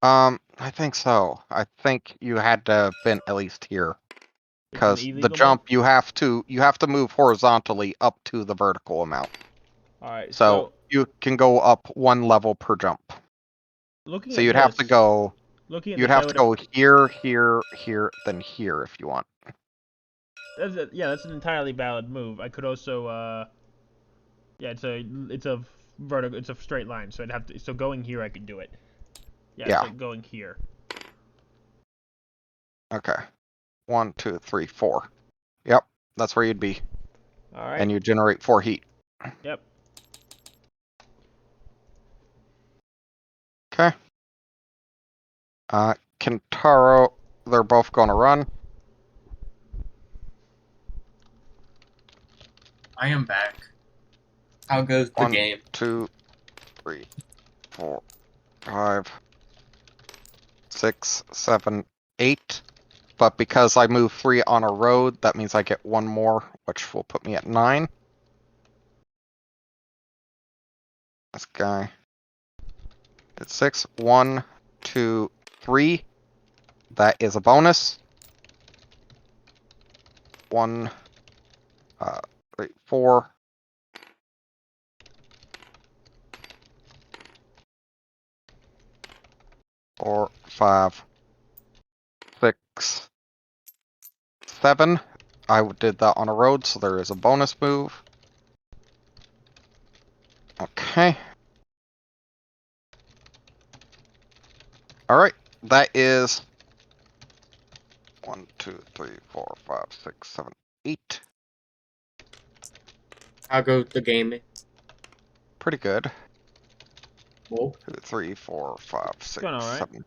I think so. I think you had to have been at least here. Because the jump,
move?
you have to move horizontally up to the vertical amount.
Alright,
So you can go up 1 level per jump.
looking
So
at
you'd
this,
have to go.
Looking at
You'd
this,
have to go here, here, here, then here if you want.
That's an entirely valid move. I could also, yeah, it's a vertical, it's a straight line, so I'd have to. So going here, I could do it. Yeah. So going here.
Okay. 1, 2, 3, 4. Yep, that's where you'd be.
All right.
And you generate 4 heat.
Yep.
Okay. Kentaro, they're both going to run.
I am back. How goes the
1,
game?
2, 3, 4, 5, 6, 7, 8. But because I move 3 on a road, that means I get 1 more, which will put me at 9. This guy. It's 6. 1, 2, 3. That is a bonus. 1, 3, 4. 4, 5, 6, 7. I did that on a road, so there is a bonus move. Okay. Alright, that is 1, 2, 3, 4, 5, 6, 7, 8.
How goes the gaming?
Pretty good.
Whoa.
2, 3, 4, 5, 6,
Going all right.
7.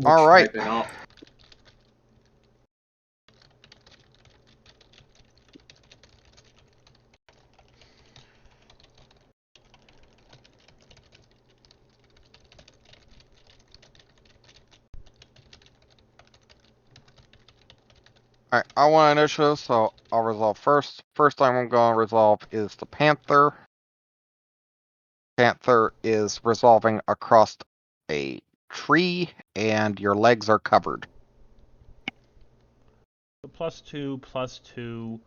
All right. Alright, I want initiative, so I'll resolve first. First time I'm going to resolve is the Panther. Panther is resolving across a tree, and your legs are covered.
So +2,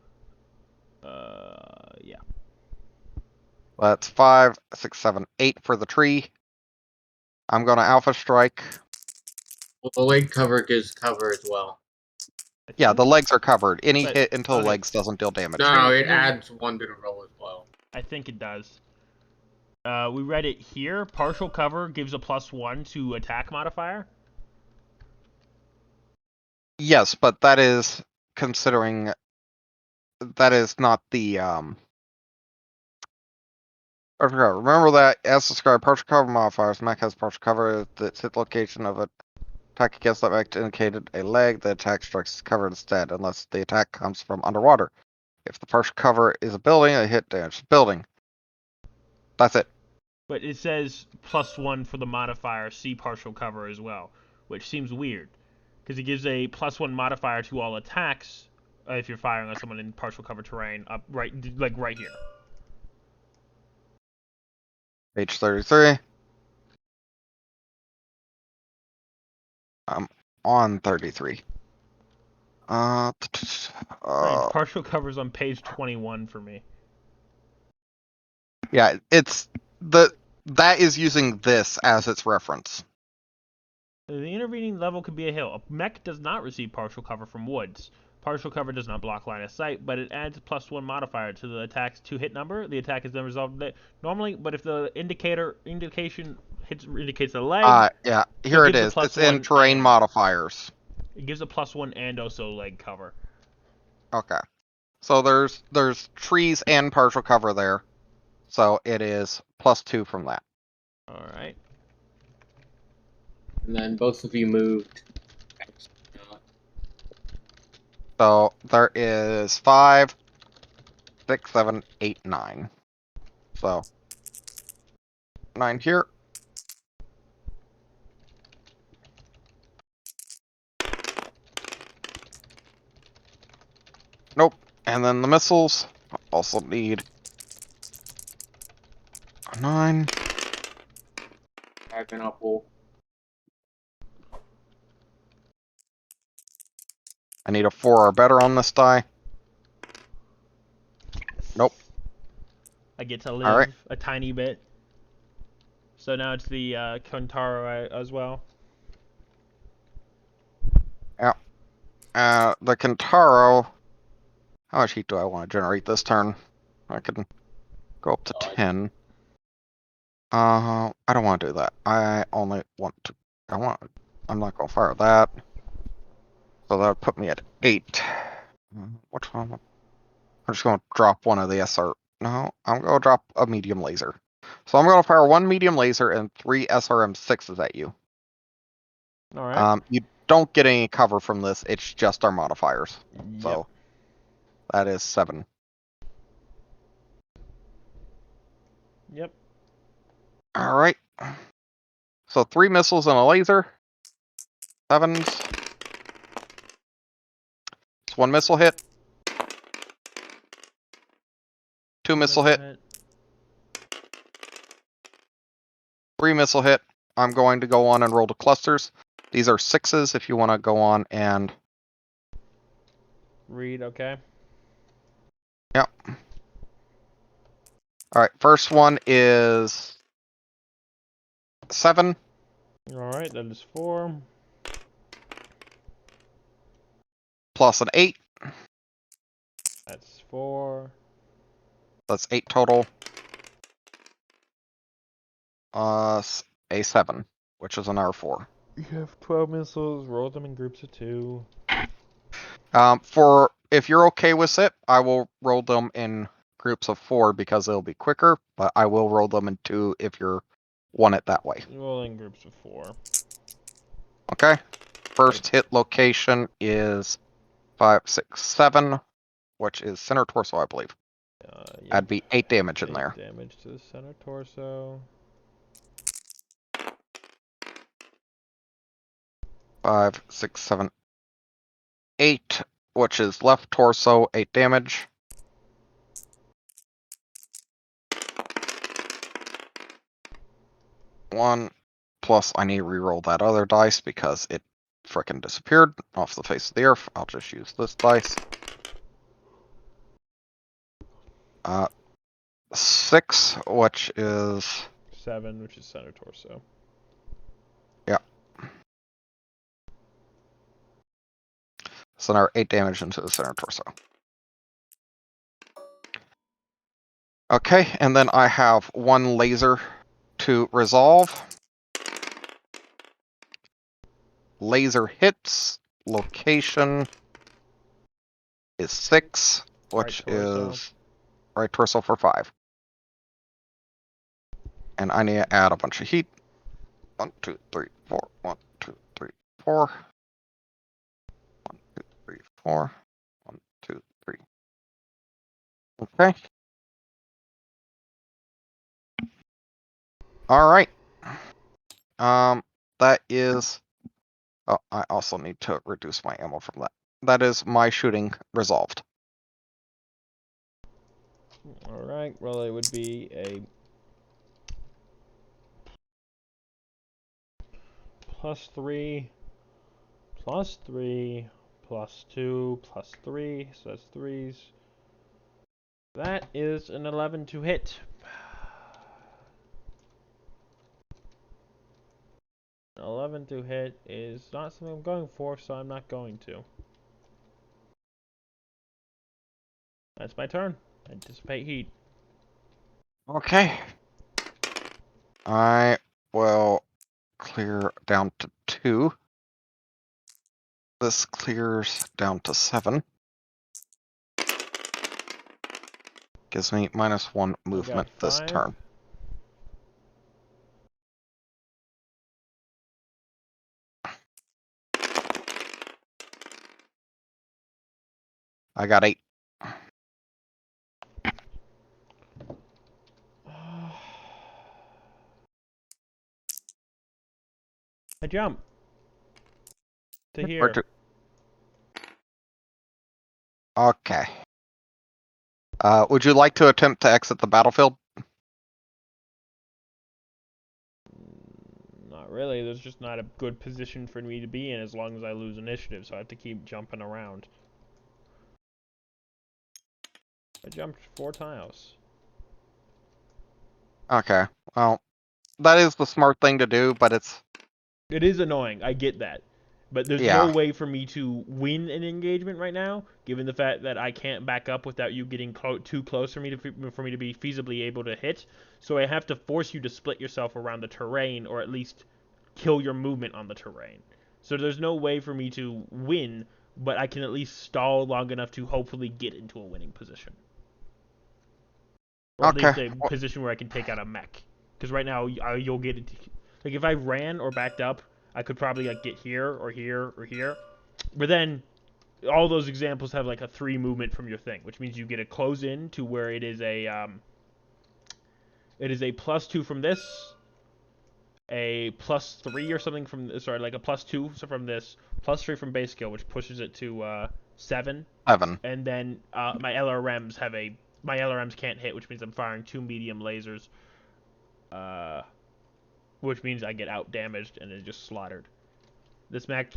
yeah.
That's 5, 6, 7, 8 for the tree. I'm going to Alpha Strike.
Well, the leg cover gives cover as well.
Yeah, the legs are covered. Any
But-
hit into the
okay.
legs doesn't deal damage.
No, it adds 1 to the roll as well.
I think it does. We read it here. Partial cover gives a +1 to attack modifier.
Yes, but that is considering that is not the partial cover. Remember that as described, partial cover modifiers. Mech has partial cover. That's hit location of an attack against that mech indicated a leg. The attack strikes cover instead, unless the attack comes from underwater. If the partial cover is a building, a hit damage the building. That's it.
But it says +1 for the modifier C partial cover as well, which seems weird because it gives a +1 modifier to all attacks if you're firing on someone in partial cover terrain, up right, like right here.
Page 33. I'm on 33.
Partial cover's on page 21 for me.
Yeah, it's that is using this as its reference.
The intervening level could be a hill. A mech does not receive partial cover from woods. Partial cover does not block line of sight, but it adds a +1 modifier to the attack's 2-hit number. The attack is then resolved normally, but if the indication indicates a leg,
Yeah,
so
here
it
it
gives a
is. It's in
+1
terrain
and
modifiers.
it gives a +1 and also leg cover.
Okay. So there's trees and partial cover there. So it is +2 from that.
All right.
And then both of you moved.
So there is 5, 6, 7, 8, 9. So 9 here. Nope. And then the missiles also need a 9.
I've been up all.
I need a 4 or better on this die. Nope.
I get to
All
live
right.
a tiny bit. So now it's the Kentaro as well.
Yeah. The Kentaro. How much heat do I want to generate this turn? I can go up to 10. I don't want to do that. I only want to. I'm not going to fire that. So that would put me at 8. Which one? I'm just going to drop one of the SR. No, I'm going to drop a medium laser. So I'm going to fire 1 medium laser and 3 SRM6s at you.
All right.
You don't get any cover from this. It's just our modifiers.
Yep.
So that is 7.
Yep.
All right. So 3 missiles and a laser. 7s. It's 1 missile hit. 2 missile hit. 3 missile hit. I'm going to go on and roll the clusters. These are 6s if you want to go on and...
Read, okay.
Yep. Alright, first one is 7.
Alright, that is 4.
Plus an 8.
That's 4.
That's 8 total. A 7, which is an R4.
You have 12 missiles, roll them in groups of 2.
For if you're okay with it, I will roll them in groups of 4 because it'll be quicker, but I will roll them in 2 if you want it that way.
Roll in groups of 4.
Okay. First hit location is 5, 6, 7, which is center torso, I believe.
Yep.
That'd be 8 damage in
8
there.
damage to the center torso.
5, 6, 7, 8, which is left torso, 8 damage. One, plus I need to reroll that other dice because it frickin' disappeared off the face of the earth. I'll just use this dice. 6, which is...
7, which is center torso.
Yeah. So now 8 damage into the center torso. Okay, and then I have one laser to resolve. Laser hits. Location is 6, which
torso.
is right torso for 5. And I need to add a bunch of heat. 1, 2, 3, 4. 1, 2, 3, 4. 1, 2, 3, 4. 1, 2, 3. Okay. All right. That is. Oh, I also need to reduce my ammo from that. That is my shooting resolved.
Alright, well, it would be a +3, +3, +2, +3, so that's 3s. That is an 11 to hit. 11 to hit is not something I'm going for, so I'm not going to. That's my turn. I dissipate heat.
Okay. I will clear down to 2. This clears down to 7. Gives me -1 movement this
5.
turn. I got 8.
I jump to
Or
here.
2. Okay. Would you like to attempt to exit the battlefield?
Not really. There's just not a good position for me to be in as long as I lose initiative, so I have to keep jumping around. I jumped 4 tiles.
Okay. Well, that is the smart thing to do, but it's...
It is annoying. I get that. But there's no
Yeah.
way for me to win an engagement right now, given the fact that I can't back up without you getting too close for me to be feasibly able to hit. So I have to force you to split yourself around the terrain, or at least kill your movement on the terrain. So there's no way for me to win, but I can at least stall long enough to hopefully get into a winning position. Or at
Okay.
least a position where I can take out a mech. Because right now, you'll get it. Like, if I ran or backed up, I could probably, like, get here, or here, or here. But then, all those examples have, like, a 3 movement from your thing, which means you get a close in to where it is a, +2 from this, a +3 or something from, sorry, like a +2 from this, +3 from base skill, which pushes it to, 7.
7.
And then, my LRMs can't hit, which means I'm firing 2 medium lasers. Which means I get out damaged and then just slaughtered. This mech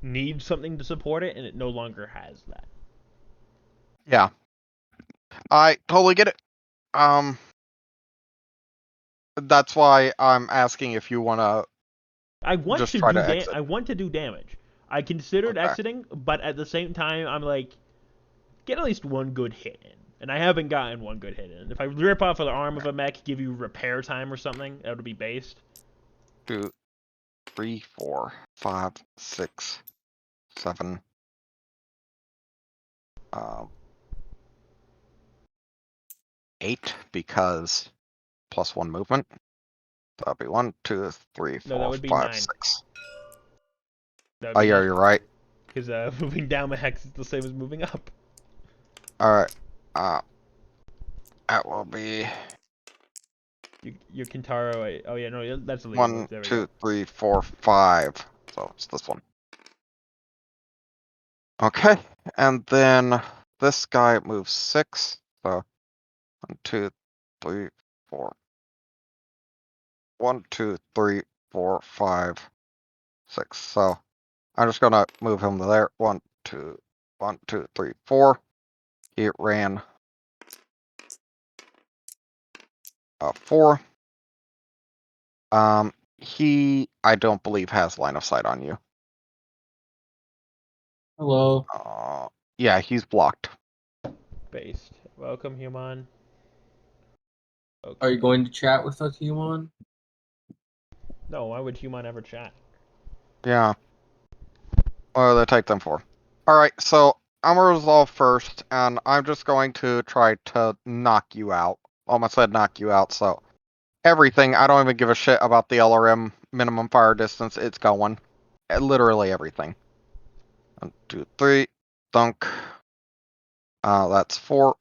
needs something to support it, and it no longer has that.
Yeah. I totally get it. That's why I'm asking if you want to
I want
just
to
try
do
to exit.
I want to do damage. I considered
Okay.
exiting, but at the same time, I'm like, get at least one good hit in. And I haven't gotten one good hit in. If I rip off the arm of a mech, give you repair time or something, that would be based.
2, 3, 4, 5, 6, 7. 8 because +1 movement. So that'd be 1, 2, 3,
No, that
4,
would be
5,
9.
6.
That would
Oh
be
yeah,
9.
you're right.
Because moving down my hex is the same as moving up.
All right. That will be
Your Kintaro. Oh yeah, no, that's a leader
1,
move. There we
2,
go.
3, 4, 5. So it's this one. Okay, and then this guy moves 6. So 1, 2, 3, 4. 1, 2, 3, 4, 5, 6. So I'm just gonna move him to there. 1, 2, 1, 2, 3, 4. He ran 4. He, I don't believe, has line of sight on you.
Hello.
Yeah, he's blocked.
Based. Welcome, human. Okay.
Are you going to chat with us, human?
No, why would human ever chat?
Yeah. What do they take them for? Alright, so I'm gonna resolve first, and I'm just going to try to knock you out. Almost said knock you out, so everything. I don't even give a shit about the LRM minimum fire distance. It's going. Literally everything. 1, 2, 3. Thunk. That's 4.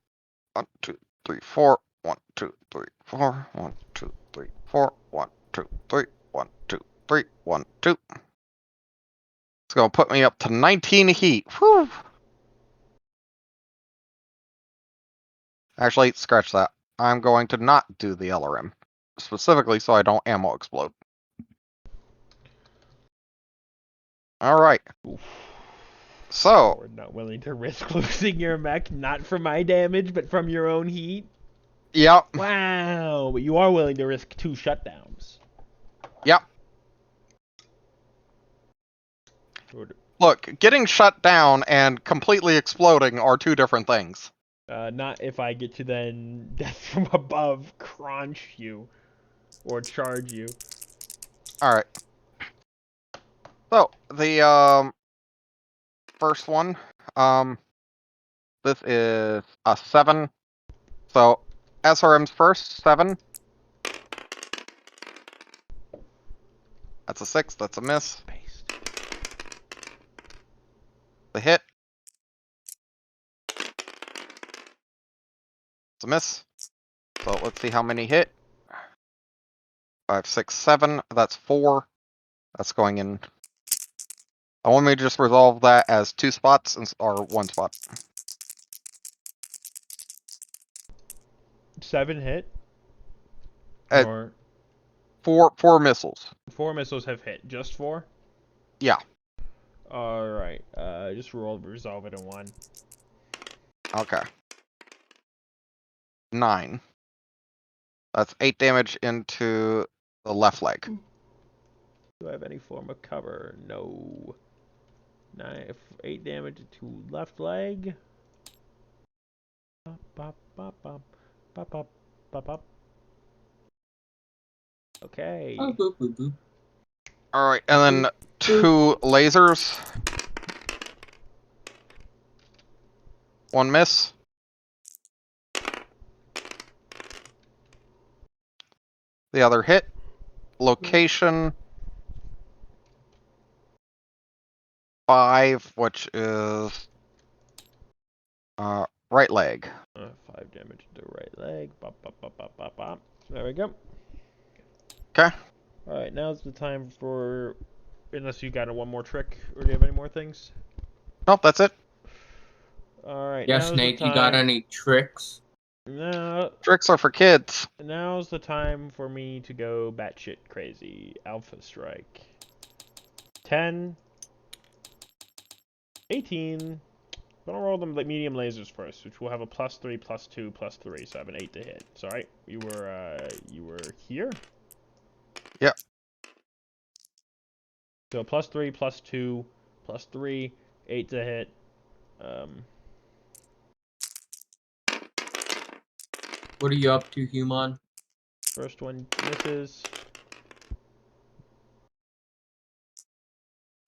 1, 2, 3, 4. 1, 2, 3, 4. 1, 2, 3, 4. 1, 2, 3. 1, 2, 3. 1, 2. It's gonna put me up to 19 heat. Whew. Actually, scratch that. I'm going to not do the LRM. Specifically so I don't ammo explode. Alright. So,
We're not willing to risk losing your mech, not from my damage, but from your own heat.
yep.
Wow, but you are willing to risk 2 shutdowns.
Yep. Look, getting shut down and completely exploding are two different things.
Not if I get to then death from above crunch you or charge you.
Alright. So, the first one, this is a 7. So, SRM's first, 7. That's a 6, that's a miss.
Based.
The hit. It's a miss. So let's see how many hit. 5, 6, 7. That's 4. That's going in. I want me to just resolve that as 2 spots or 1 spot.
7 hit.
Uh,
Or
4 missiles.
4 missiles have hit. Just 4?
Yeah.
Alright. Just resolve it in 1.
Okay. 9. That's 8 damage into the left leg.
Do I have any form of cover? No. 8 damage to left leg. Bop, bop, bop, bop, bop, bop, bop, bop. Okay.
Oh, boop, boop, boop.
Alright, and then 2 lasers. 1 miss. The other hit. Location 5, which is right leg.
5 damage to right leg. Bop, bop, bop, bop, bop, bop. There we go.
Okay.
Alright, now's the time for... Unless you got one more trick, or do you have any more things?
Nope, that's it.
Alright,
Yeah,
now's
Snake,
the
you got
time...
any tricks?
Tricks are for kids.
Now's the time for me to go batshit crazy. Alpha Strike. 10. 18. Gonna roll them medium lasers first, which will have a +3, +2, +3, so I have an 8 to hit. Sorry, you were here?
Yep.
So +3, +2, +3, 8 to hit.
What are you up to, human?
First one misses.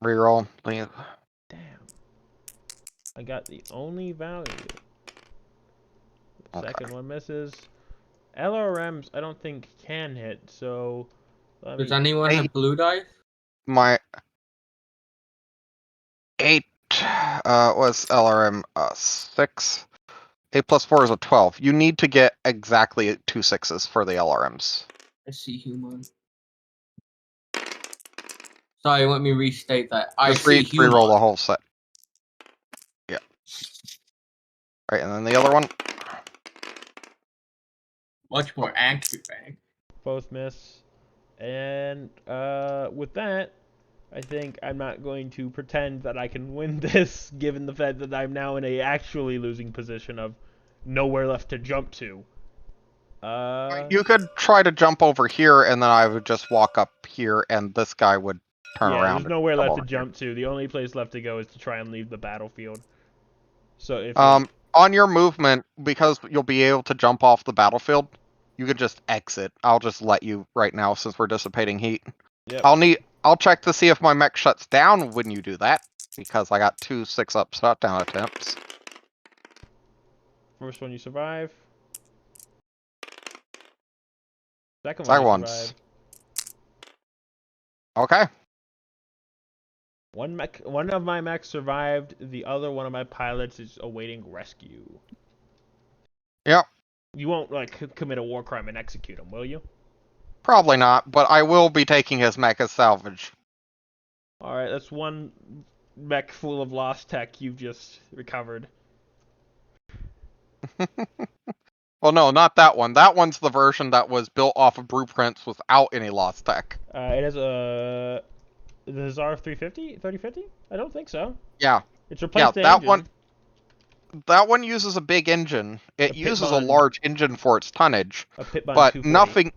Reroll. Leave.
Damn. I got the only value.
Okay.
Second one misses. LRMs I don't think can hit, so...
Does anyone
Hey.
have blue dice?
My 8 was LRM 6. 8 plus 4 is a 12. You need to get exactly 2 6s for the LRMs.
I see human. Sorry, let me restate that. I
Just
see human.
re-roll the whole set. Yeah. Alright, and then the other one.
Much more accurate, man.
Both miss. And with that, I think I'm not going to pretend that I can win this, given the fact that I'm now in a actually losing position of nowhere left to jump to.
You could try to jump over here, and then I would just walk up here, and this guy would turn
yeah,
around.
there's nowhere
and
left
come
to
over here.
jump to. The only place left to go is to try and leave the battlefield. So if
on your movement, because you'll be able to jump off the battlefield, you could just exit. I'll just let you right now since we're dissipating heat.
Yep.
I'll check to see if my mech shuts down when you do that, because I got 2 6-up shutdown attempts.
First one you survive. Second one
Second
you
one's
survive.
okay.
One of my mechs survived. The other one of my pilots is awaiting rescue.
Yep.
You won't like commit a war crime and execute him, will you?
Probably not, but I will be taking his mech as salvage.
All right, that's one mech full of lost tech you've just recovered.
Well, no, not that one. That one's the version that was built off of blueprints without any lost tech.
It has a the Hussar 350, 3050? I don't think so.
Yeah.
It's replaced the
that
engine.
That one uses a big engine. It
A
uses a
Pitbond.
large engine for its tonnage,
A Pitbond
but
240.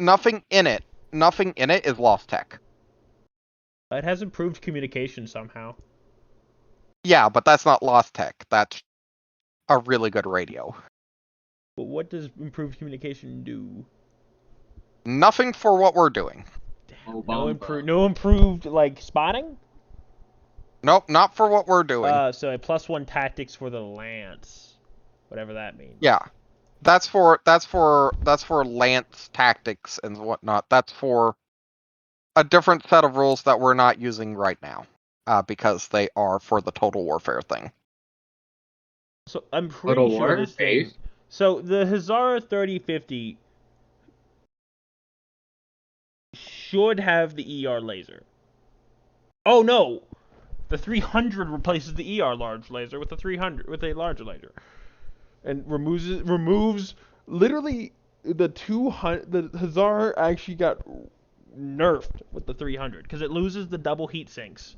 nothing in it is lost tech.
It has improved communication somehow.
Yeah, but that's not lost tech. That's a really good radio.
But what does improved communication do?
Nothing for what we're doing.
Oh,
No
bumba.
no improved like spotting.
Nope, not for what we're doing.
So a +1 tactics for the lance, whatever that means.
Yeah, that's for lance tactics and whatnot. That's for a different set of rules that we're not using right now, because they are for the total warfare thing.
So I'm pretty
Total
sure
War
this thing.
base?
So the Hussar 3050 should have the ER laser. Oh no, the 300 replaces the ER large laser with the 300 with a larger laser, and removes literally the 200. The Hussar actually got nerfed with the 300 because it loses the double heat sinks,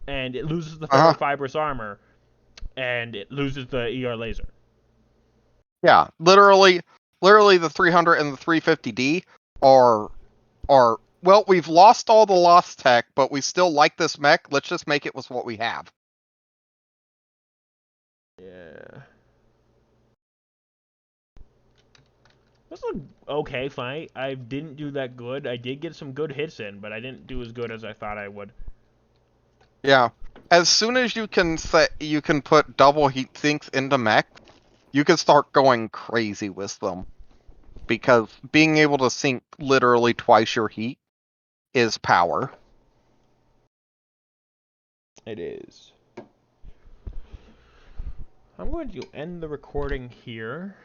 and it loses the ferrofibrous armor, and it loses the ER laser.
Yeah, literally the 300 and the 350D are well, we've lost all the lost tech, but we still like this mech. Let's just make it with what we have.
Yeah. This was an okay fight. I didn't do that good. I did get some good hits in, but I didn't do as good as I thought I would.
Yeah. As soon as you can put double heat sinks into mech, you can start going crazy with them. Because being able to sink literally twice your heat is power.
It is. I'm going to end the recording here.